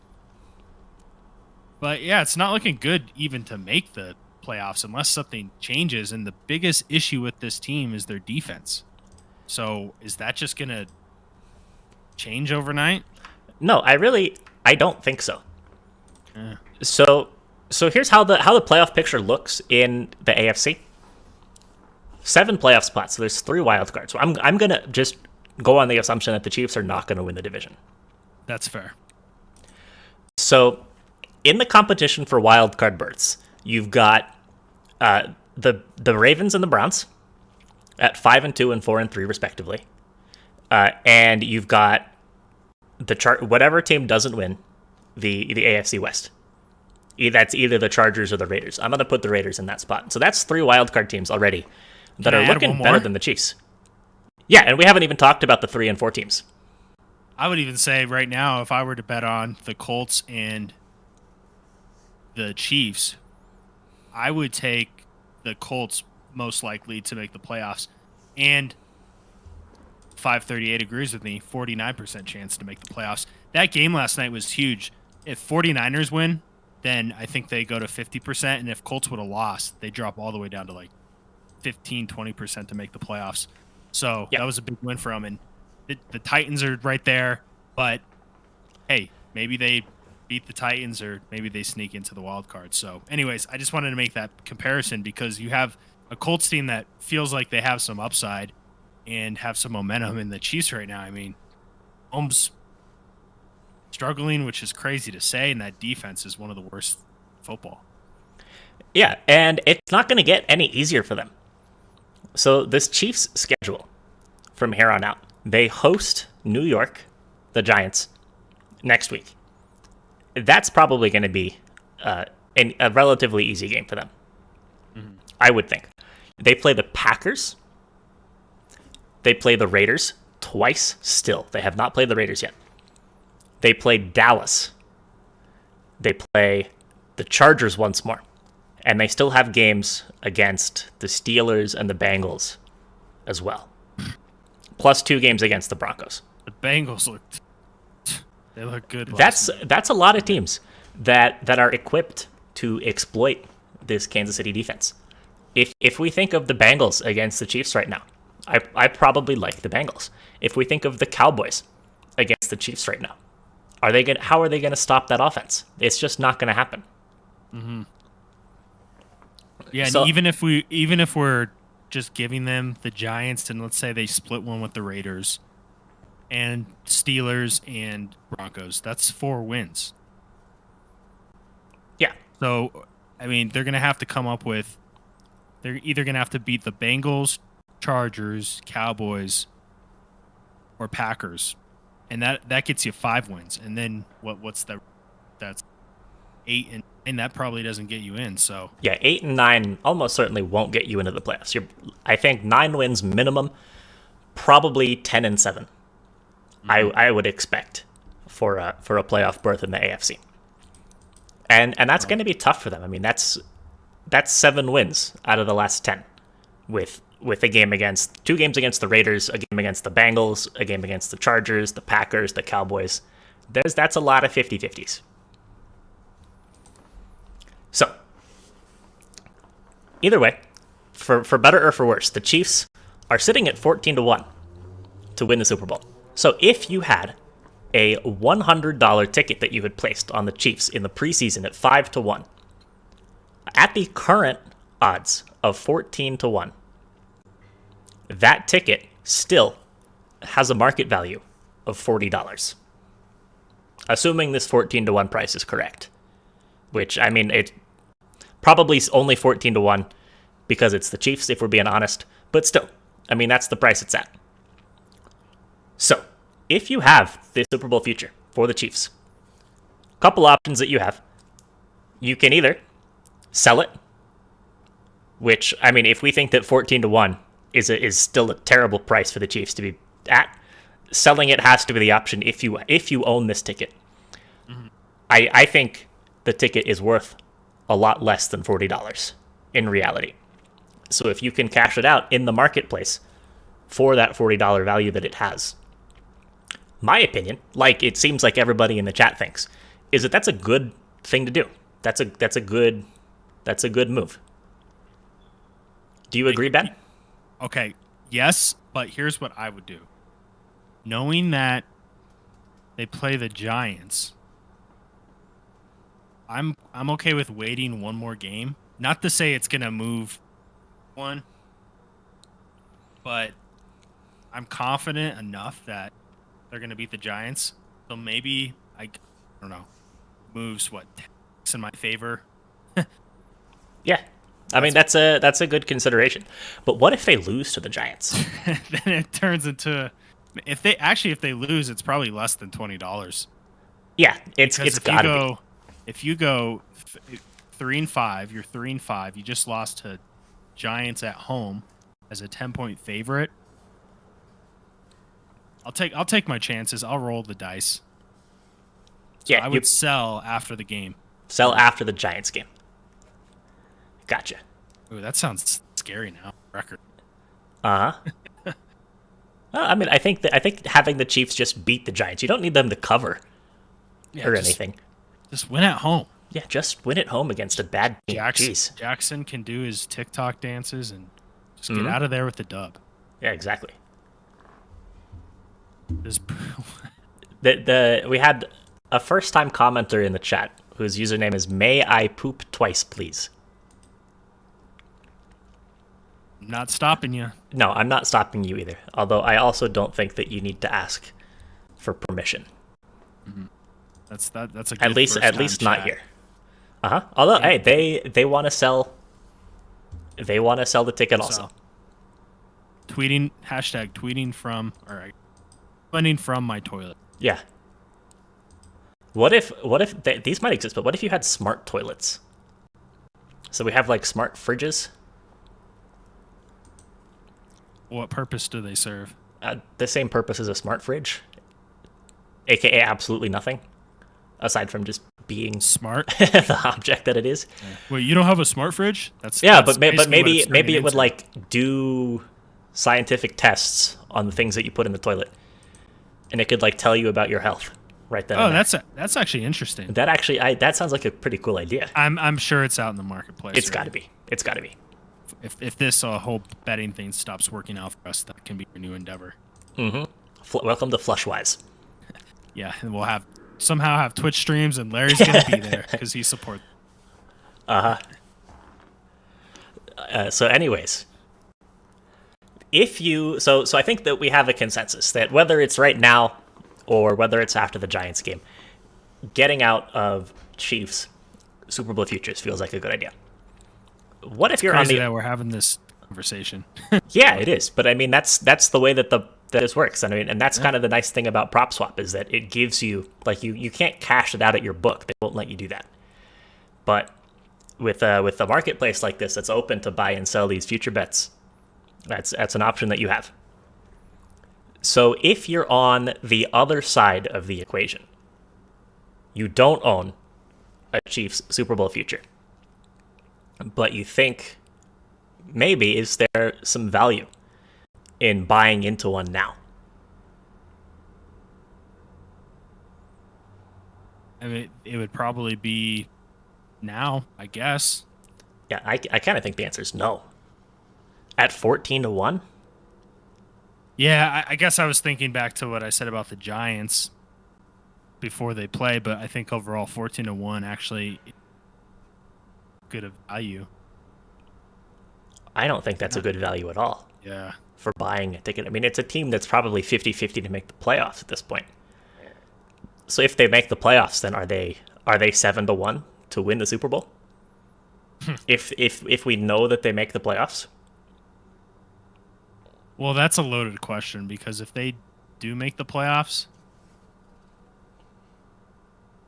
But yeah, it's not looking good even to make the playoffs unless something changes, and the biggest issue with this team is their defense. So is that just going to change overnight? No, I don't think so. Yeah. So here's how the playoff picture looks in the AFC. 7 playoff spots. So there's 3 wild cards. So I'm gonna just go on the assumption that the Chiefs are not going to win the division. That's fair. So in the competition for wild card berths, you've got the Ravens and the Browns at 5-2 and 4-3 respectively, and you've got whatever team doesn't win the AFC West. That's either the Chargers or the Raiders. I'm going to put the Raiders in that spot. So that's 3 wildcard teams already that are looking better than the Chiefs. Yeah, and we haven't even talked about the 3 and 4 teams. I would even say right now, if I were to bet on the Colts and the Chiefs, I would take the Colts most likely to make the playoffs. And 538 agrees with me, 49% chance to make the playoffs. That game last night was huge. If 49ers win, then I think they go to 50%. And if Colts would have lost, they drop all the way down to like 15, 20% to make the playoffs. So that was a big win for them. And the Titans are right there. But, hey, maybe they beat the Titans or maybe they sneak into the wild card. So, anyways, I just wanted to make that comparison because you have a Colts team that feels like they have some upside and have some momentum in the Chiefs right now. I mean, Mahomes struggling, which is crazy to say, and that defense is one of the worst in football. Yeah, and it's not going to get any easier for them. So this Chiefs schedule from here on out, they host New York, the Giants, next week. That's probably going to be a relatively easy game for them, I would think. They play the Packers. They play the Raiders twice still. They have not played the Raiders yet. They play Dallas. They play the Chargers once more. And they still have games against the Steelers and the Bengals as well. Plus 2 games against the Broncos. The Bengals they look good. That's a lot of teams that are equipped to exploit this Kansas City defense. If we think of the Bengals against the Chiefs right now, I probably like the Bengals. If we think of the Cowboys against the Chiefs right now, how are they going to stop that offense? It's just not going to happen. Mm-hmm. Yeah, so, and even if we're just giving them the Giants, and let's say they split one with the Raiders and Steelers and Broncos, that's 4 wins. Yeah. So, I mean, they're going to have to come up with. They're either going to have to beat the Bengals, Chargers, Cowboys, or Packers, and that gets you 5 wins. And then that's 8 and that probably doesn't get you in. So yeah, 8 and 9 almost certainly won't get you into the playoffs. I think 9 wins minimum, probably 10 and 7. I would expect for a playoff berth in the AFC, and that's going to be tough for them. I mean, that's 7 wins out of the last 10, with 2 games against the Raiders, a game against the Bengals, a game against the Chargers, the Packers, the Cowboys. That's a lot of 50-50s. So, either way, for better or for worse, the Chiefs are sitting at 14-1 to win the Super Bowl. So if you had a $100 ticket that you had placed on the Chiefs in the preseason at 5-1, at the current odds of 14-1, that ticket still has a market value of $40. Assuming this 14-1 price is correct. Which, I mean, it's probably only 14-1 because it's the Chiefs, if we're being honest. But still, I mean, that's the price it's at. So, if you have this Super Bowl future for the Chiefs, a couple options that you have. You can either sell it, which, I mean, if we think that 14-1 is still a terrible price for the Chiefs to be at, selling it has to be the option if you own this ticket. Mm-hmm. I think the ticket is worth a lot less than $40 in reality. So if you can cash it out in the marketplace for that $40 value that it has, my opinion, like it seems like everybody in the chat thinks, is that that's a good thing to do. That's a good move. Do you agree, Ben? Okay, yes, but here's what I would do. Knowing that they play the Giants, I'm okay with waiting one more game. Not to say it's gonna move one, but I'm confident enough that they're gonna beat the Giants. So maybe I don't know, moves 10 in my favor. Yeah. I mean, that's a good consideration. But what if they lose to the Giants? Then it turns into if they lose, it's probably less than $20. Yeah, it's gotta be. If you go 3-5, you're 3-5. You just lost to Giants at home as a 10-point favorite. I'll take my chances. I'll roll the dice. So yeah, I would sell after the game. Sell after the Giants game. Gotcha. Ooh, that sounds scary now. Record. Well, I mean, I think having the Chiefs just beat the Giants, you don't need them to cover or anything. Just win at home. Yeah, just win at home against a bad team. Jackson can do his TikTok dances and just get out of there with the dub. Yeah, exactly. We had a first-time commenter in the chat whose username is "May I poop twice, please?" I'm not stopping you. No, I'm not stopping you either. Although I also don't think that you need to ask for permission. Mm-hmm. That's a good at least not here. Although hey, they want to sell. They want to sell the ticket also. Tweeting from my toilet. Yeah. What if these might exist, but what if you had smart toilets? So we have like smart fridges. What purpose do they serve? The same purpose as a smart fridge, aka absolutely nothing, aside from just being smart, the object that it is. Yeah. Wait, you don't have a smart fridge? That's but maybe it would like do scientific tests on the things that you put in the toilet, and it could like tell you about your health right then. Oh, that's actually interesting. That sounds like a pretty cool idea. I'm sure it's out in the marketplace. It's got to be. It's got to be. If this whole betting thing stops working out for us, that can be a new endeavor. Mm-hmm. Welcome to Flushwise. Yeah, and we'll somehow have Twitch streams, and Larry's gonna be there because he supports. So, anyways, so I think that we have a consensus that whether it's right now or whether it's after the Giants game, getting out of Chiefs Super Bowl futures feels like a good idea. What if you're crazy that we're having this conversation? Yeah, it is. But I mean, that's the way that this works. I mean, and that's kind of the nice thing about prop swap is that it gives you like you can't cash it out at your book. They won't let you do that. But with a marketplace like this that's open to buy and sell these future bets, that's an option that you have. So if you're on the other side of the equation, you don't own a Chiefs Super Bowl future, but you think maybe is there some value in buying into one now? I mean, it would probably be now, I guess. Yeah, I kind of think the answer is no. At 14-1? Yeah, I guess I was thinking back to what I said about the Giants before they play, but I think overall 14-1 actually good of value. I don't think that's a good value at all. Yeah. For buying a ticket. I mean, it's a team that's probably 50-50 to make the playoffs at this point. So if they make the playoffs, then are they 7-1 to win the Super Bowl? if we know that they make the playoffs? Well, that's a loaded question because if they do make the playoffs,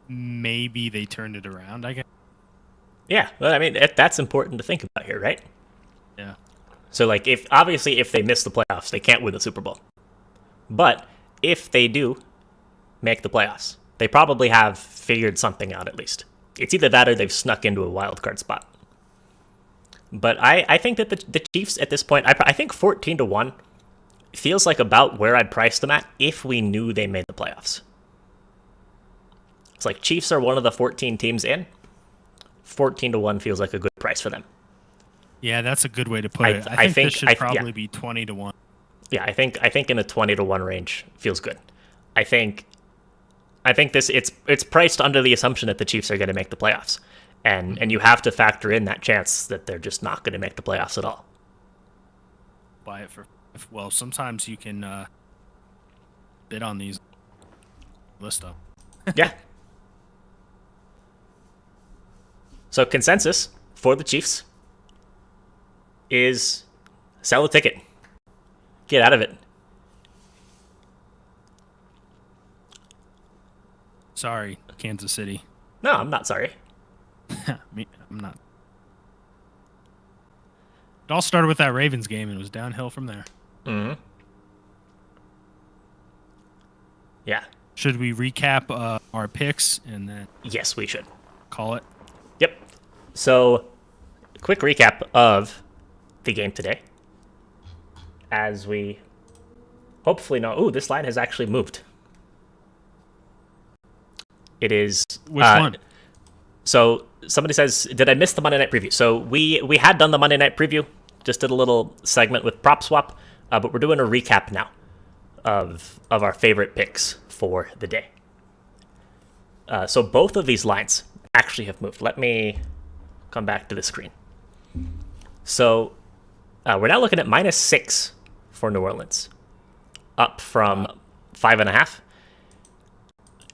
maybe they turned it around, I guess. Yeah, well, I mean, that's important to think about here, right? Yeah. So, like, if they miss the playoffs, they can't win the Super Bowl. But if they do make the playoffs, they probably have figured something out at least. It's either that or they've snuck into a wild card spot. But I think that the Chiefs at this point, I think 14-1 feels like about where I'd price them at if we knew they made the playoffs. It's like Chiefs are one of the 14 teams in. 14-1 feels like a good price for them. Yeah, that's a good way to put it. I think this should probably be 20-1. Yeah, I think in the 20-1 range feels good. I think it's priced under the assumption that the Chiefs are going to make the playoffs. And you have to factor in that chance that they're just not going to make the playoffs at all. Buy it well, sometimes you can bid on these list up. Yeah. So consensus for the Chiefs is sell a ticket. Get out of it. Sorry, Kansas City. No, I'm not sorry. I'm not. It all started with that Ravens game and it was downhill from there. Mm-hmm. Yeah. Should we recap our picks and then... Yes, we should. Call it? Yep. So, quick recap of the game today. As we hopefully know... Ooh, this line has actually moved. It is... Which one? So somebody says, did I miss the Monday night preview? So we had done the Monday night preview, just did a little segment with prop swap, but we're doing a recap now of our favorite picks for the day. So both of these lines actually have moved. Let me come back to the screen. So we're now looking at -6 for New Orleans, up from 5.5.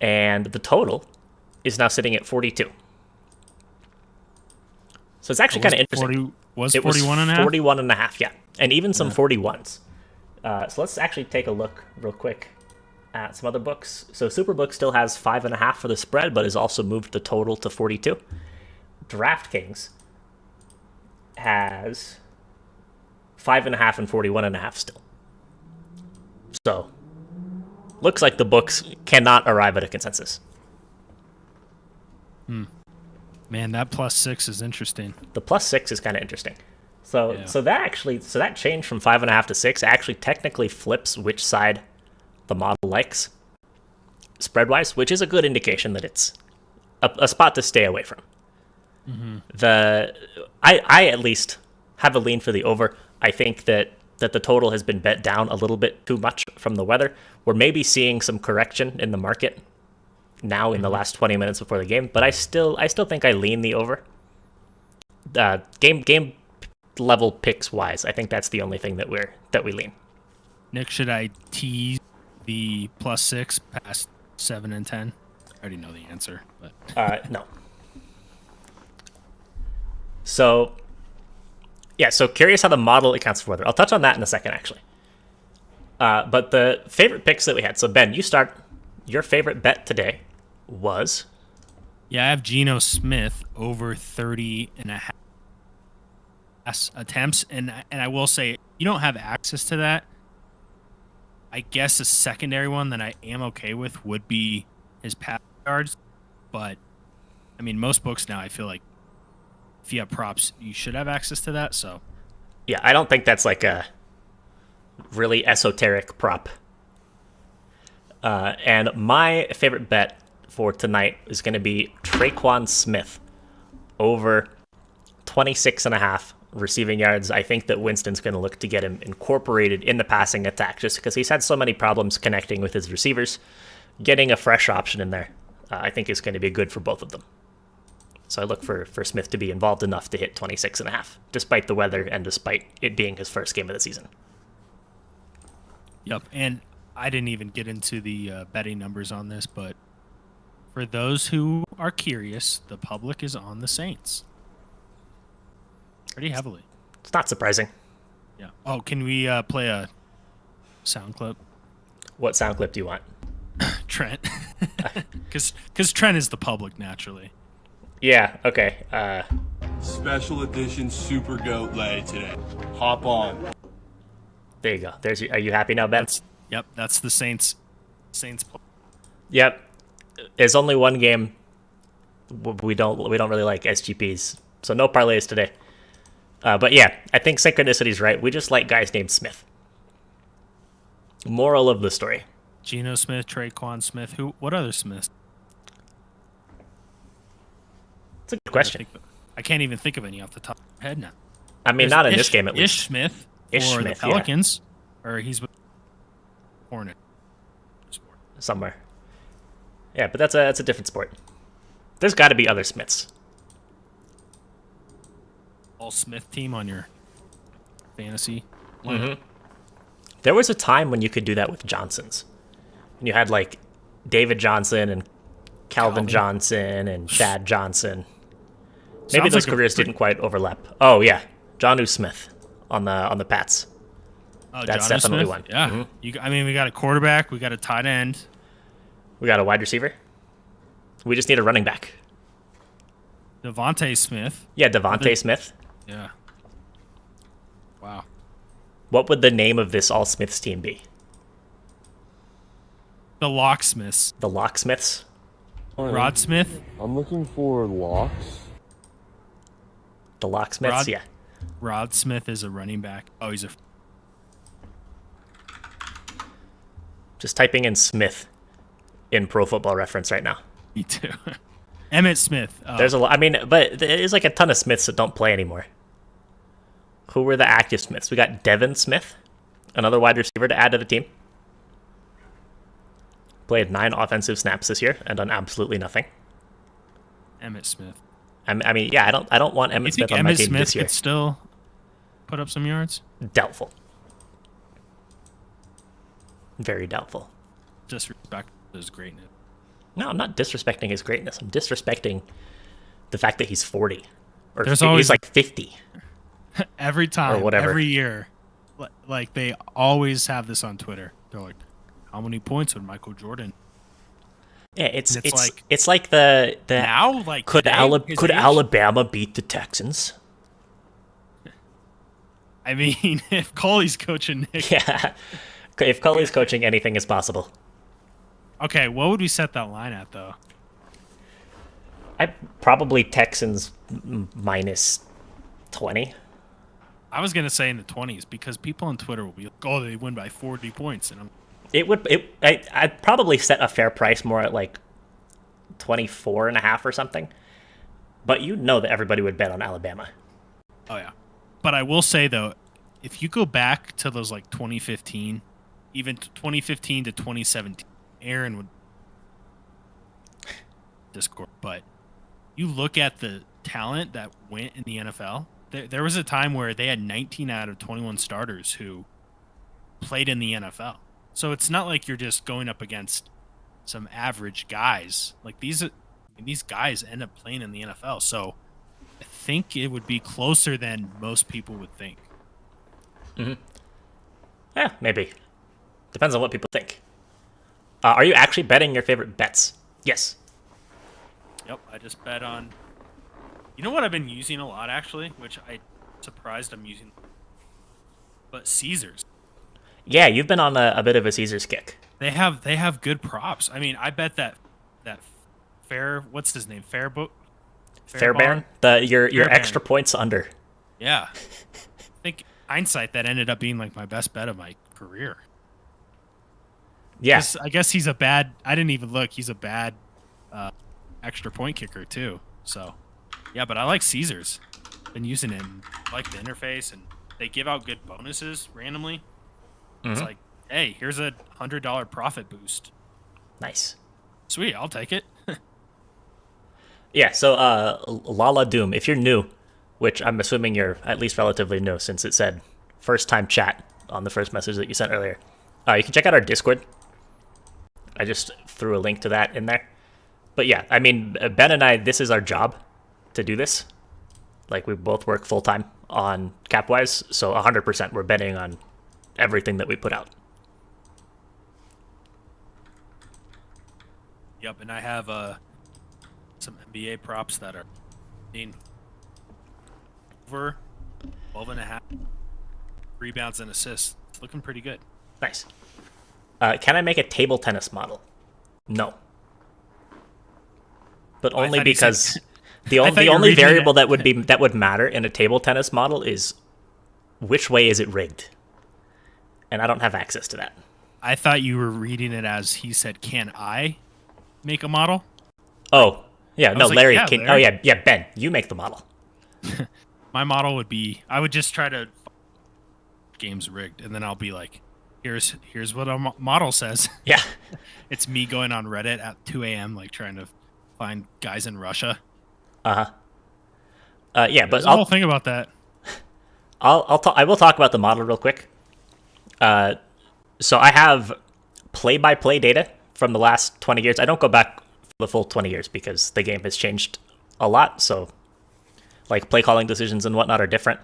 And the total is now sitting at 42. So it's actually kind of interesting. It was 41.5? 41.5, yeah. And even some 41s. So let's actually take a look real quick at some other books. So Superbook still has 5.5 for the spread, but has also moved the total to 42. DraftKings has 5.5 and 41.5 still. So looks like the books cannot arrive at a consensus. Man, that +6 is interesting. The +6 is kind of interesting. So that change from 5.5 to 6 actually technically flips which side the model likes spread-wise, which is a good indication that it's a spot to stay away from. I at least have a lean for the over. I think that the total has been bet down a little bit too much from the weather. We're maybe seeing some correction in the market now in the last 20 minutes before the game, but I still think I lean the over. Game level picks wise, I think that's the only thing that we lean. Nick, should I tease the +6 past 7 and 10? I already know the answer, but no. So yeah, so curious how the model accounts for weather. I'll touch on that in a second, actually. But the favorite picks that we had. So Ben, you start. Your favorite bet today was? Yeah, I have Geno Smith over 30.5 attempts, and I will say, you don't have access to that. I guess a secondary one that I am okay with would be his pass yards, but I mean, most books now, I feel like if you have props, you should have access to that. So yeah, I don't think that's like a really esoteric prop. And my favorite bet for tonight is going to be Treikwan Smith over 26.5 receiving yards. I think that Winston's going to look to get him incorporated in the passing attack just because he's had so many problems connecting with his receivers. Getting a fresh option in there, I think is going to be good for both of them. So I look for Smith to be involved enough to hit 26.5, despite the weather and despite it being his first game of the season. Yep, and I didn't even get into the betting numbers on this, but for those who are curious, the public is on the Saints pretty heavily. It's not surprising. Yeah. Oh, can we play a sound clip? What sound clip do you want? Trent. Because Trent is the public, naturally. Yeah, okay. Special edition Super Goat lay today. Hop on. There you go. Are you happy now, Ben? Yep, that's the Saints play. Yep. There's only one game. We don't really like SGPs, so no parlays today. But yeah, I think Synchronicity's right. We just like guys named Smith. Moral of the story. Geno Smith, Treikwan Smith. What other Smiths? It's a good question. I can't even think of any off the top of my head now. I mean, not in this game at least. Ish Smith Ish for Smith, the Pelicans, or he's with Hornet. Somewhere. Yeah, but that's a different sport. There's got to be other Smiths. All Smith team on your fantasy. Mm-hmm. There was a time when you could do that with Johnsons. And you had like David Johnson and Calvin Johnson and Chad Johnson. Maybe those careers didn't quite overlap. Oh yeah, Jonnu Smith on the Pats. Oh, that's Jonnu definitely Smith? one. Yeah. Mm-hmm. We got a quarterback, we got a tight end, we got a wide receiver. We just need a running back. Devontae Smith. Yeah, Devontae Smith. Yeah. Wow. What would the name of this All Smiths team be? The Locksmiths. The Locksmiths? Rod Smith? I'm looking for locks. The Locksmiths, yeah. Rod Smith is a running back. Oh, he's a... Just typing in Smith in Pro Football Reference right now. Me too. Emmitt Smith. There's a lot. I mean, but there's like a ton of Smiths that don't play anymore. Who were the active Smiths? We got Devin Smith, another wide receiver to add to the team. Played 9 offensive snaps this year and done absolutely nothing. Emmitt Smith. I mean, yeah, I don't want Emmitt Smith on my team this year. Could still put up some yards? Doubtful. Very doubtful. Disrespect his greatness. No, I'm not disrespecting his greatness. I'm disrespecting the fact that he's 40. Or There's always he's like 50. Every time, or whatever. every year. Like, they always have this on Twitter. They're like, how many points would Michael Jordan? Yeah, it's like the now, like, could today, could Alabama beat the Texans? I mean, if Coley's coaching Nick. Yeah. If Coley's coaching, anything is possible. Okay, what would we set that line at, though? I probably Texans minus 20. I was gonna say in the 20s because people on Twitter will be like, "Oh, they win by 40 points," and I'd probably set a fair price more at like 24.5 or something. But you know that everybody would bet on Alabama. Oh yeah, but I will say though, if you go back to those like 2015, even 2015 to 2017, Aaron would Discord, but you look at the talent that went in the NFL. There was a time where they had 19 out of 21 starters who played in the NFL. So it's not like you're just going up against some average guys. Like these guys end up playing in the NFL. So I think it would be closer than most people would think. Mm-hmm. Yeah, maybe. Depends on what people think. Are you actually betting your favorite bets? Yes. Yep, I just bet on... You know what I've been using a lot, actually? Which I'm surprised I'm using. But Caesars. Yeah, you've been on a bit of a Caesars kick. They have good props. I mean, I bet that Fair... What's his name? Fairbairn? Your extra points under. Yeah. I think hindsight that ended up being like my best bet of my career. Yeah. I guess he's a bad... I didn't even look. He's a bad extra point kicker, too. So... Yeah, but I like Caesars. Been using it. I like the interface, and they give out good bonuses randomly. Mm-hmm. It's like, hey, here's a $100 profit boost. Nice. Sweet, I'll take it. Yeah, so Lala Doom, if you're new, which I'm assuming you're at least relatively new since it said first time chat on the first message that you sent earlier, you can check out our Discord. I just threw a link to that in there. But yeah, I mean, Ben and I, this is our job to do this. Like, we both work full-time on Capwise, so 100% we're betting on everything that we put out. Yep, and I have some NBA props that are over 12.5 rebounds and assists. It's looking pretty good. Nice. Can I make a table tennis model? No. But only because... The only variable that would matter in a table tennis model is which way is it rigged, and I don't have access to that. I thought you were reading it as he said, "Can I make a model?" Oh yeah, no, like, Larry. yeah, Larry. Oh yeah, Ben, you make the model. My model would be, I would just try to games rigged, and then I'll be like, here's what a model says. Yeah, it's me going on Reddit at 2 a.m. like trying to find guys in Russia. Yeah, but there's a whole thing about that. I will talk about the model real quick. So I have play-by-play data from the last 20 years. I don't go back for the full 20 years because the game has changed a lot. So, like, play calling decisions and whatnot are different.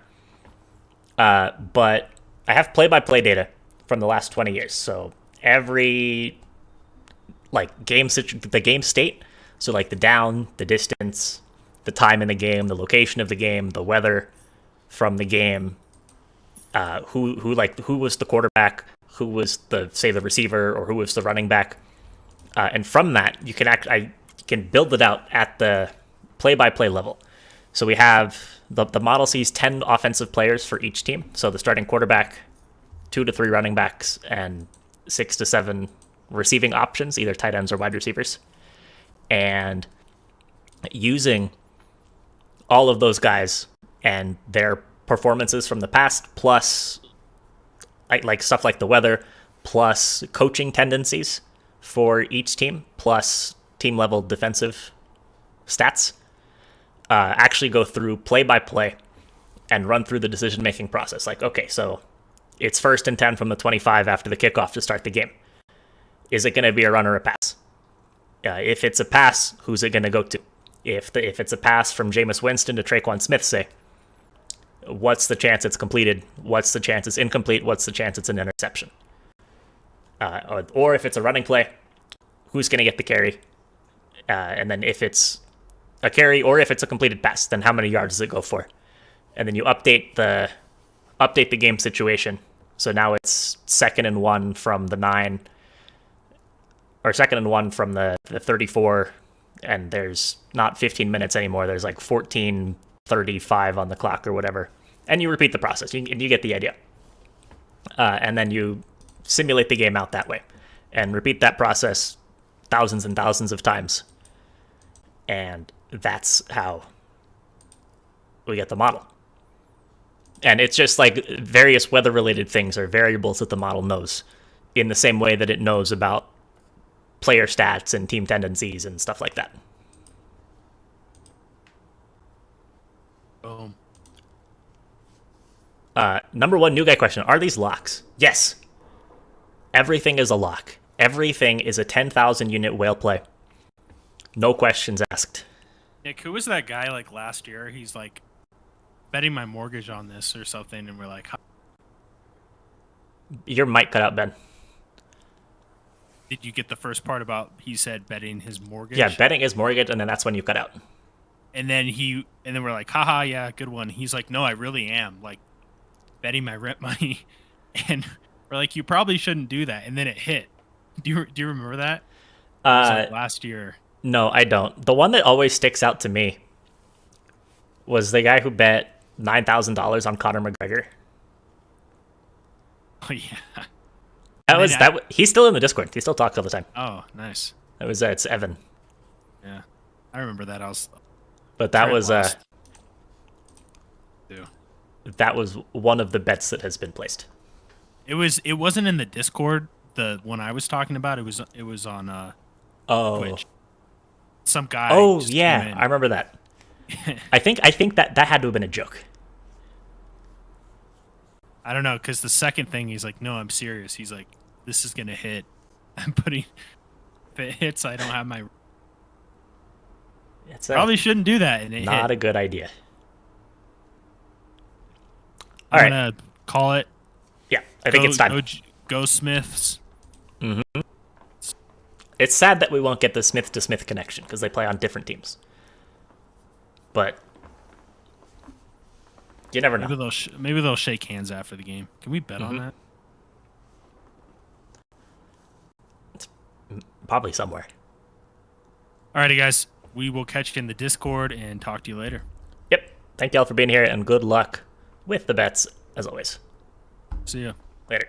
But I have play-by-play data from the last 20 years. So every the game state. So like the down, the distance, the time in the game, the location of the game, the weather from the game, who was the quarterback, who was the receiver, or who was the running back, and from that you can build it out at the play-by-play level. So we have the model sees 10 offensive players for each team. So the starting quarterback, 2 to 3 running backs, and 6 to 7 receiving options, either tight ends or wide receivers. And using all of those guys and their performances from the past, plus like stuff like the weather, plus coaching tendencies for each team, plus team level defensive stats, actually go through play by play and run through the decision making process. Like, okay, so it's 1st and 10 from the 25 after the kickoff to start the game. Is it going to be a run or a pass? If it's a pass, who's it going to go to? If it's a pass from Jameis Winston to Treikwan Smith, say, what's the chance it's completed? What's the chance it's incomplete? What's the chance it's an interception? Or if it's a running play, who's going to get the carry? And then if it's a carry or if it's a completed pass, then how many yards does it go for? And then you update the game situation. So now it's 2nd and 1 from the 9, or 2nd and 1 from the 34, and there's not 15 minutes anymore. There's like 14:35 on the clock or whatever. And you repeat the process, and you get the idea. And then you simulate the game out that way and repeat that process thousands and thousands of times. And that's how we get the model. And it's just like various weather-related things are variables that the model knows in the same way that it knows about player stats and team tendencies and stuff like that. Boom. Number 1 new guy question. Are these locks? Yes. Everything is a lock. Everything is a 10,000 unit whale play. No questions asked. Nick, who was that guy like last year? He's like betting my mortgage on this or something, and we're like, Your mic cut out, Ben. did you get the first part about he said betting his mortgage? Yeah, betting his mortgage, and then that's when you cut out. And then we're like, haha, yeah, good one. He's like, no, I really am like betting my rent money, and we're like, you probably shouldn't do that. And then it hit. Do you remember that? It was like last year. No, I don't. The one that always sticks out to me was the guy who bet $9,000 on Conor McGregor. Oh yeah. He's still in the Discord. He still talks all the time. Oh, nice. It's Evan. Yeah, I remember that. That was one of the bets that has been placed. It wasn't in the Discord. The one I was talking about. It was on Twitch. Some guy. Oh yeah, I remember that. I think that had to have been a joke. I don't know, because the second thing he's like, no, I'm serious. He's like, this is gonna hit. If it hits, I don't have my. Probably shouldn't do that. And not a good idea. I'm gonna call it. Yeah, I think it's time. Go Smiths. Mm-hmm. It's sad that we won't get the Smith to Smith connection because they play on different teams. But you never know. Maybe they'll shake hands after the game. Can we bet on that? It's probably somewhere. Alrighty, guys. We will catch you in the Discord and talk to you later. Yep. Thank y'all for being here, and good luck with the bets, as always. See ya. Later.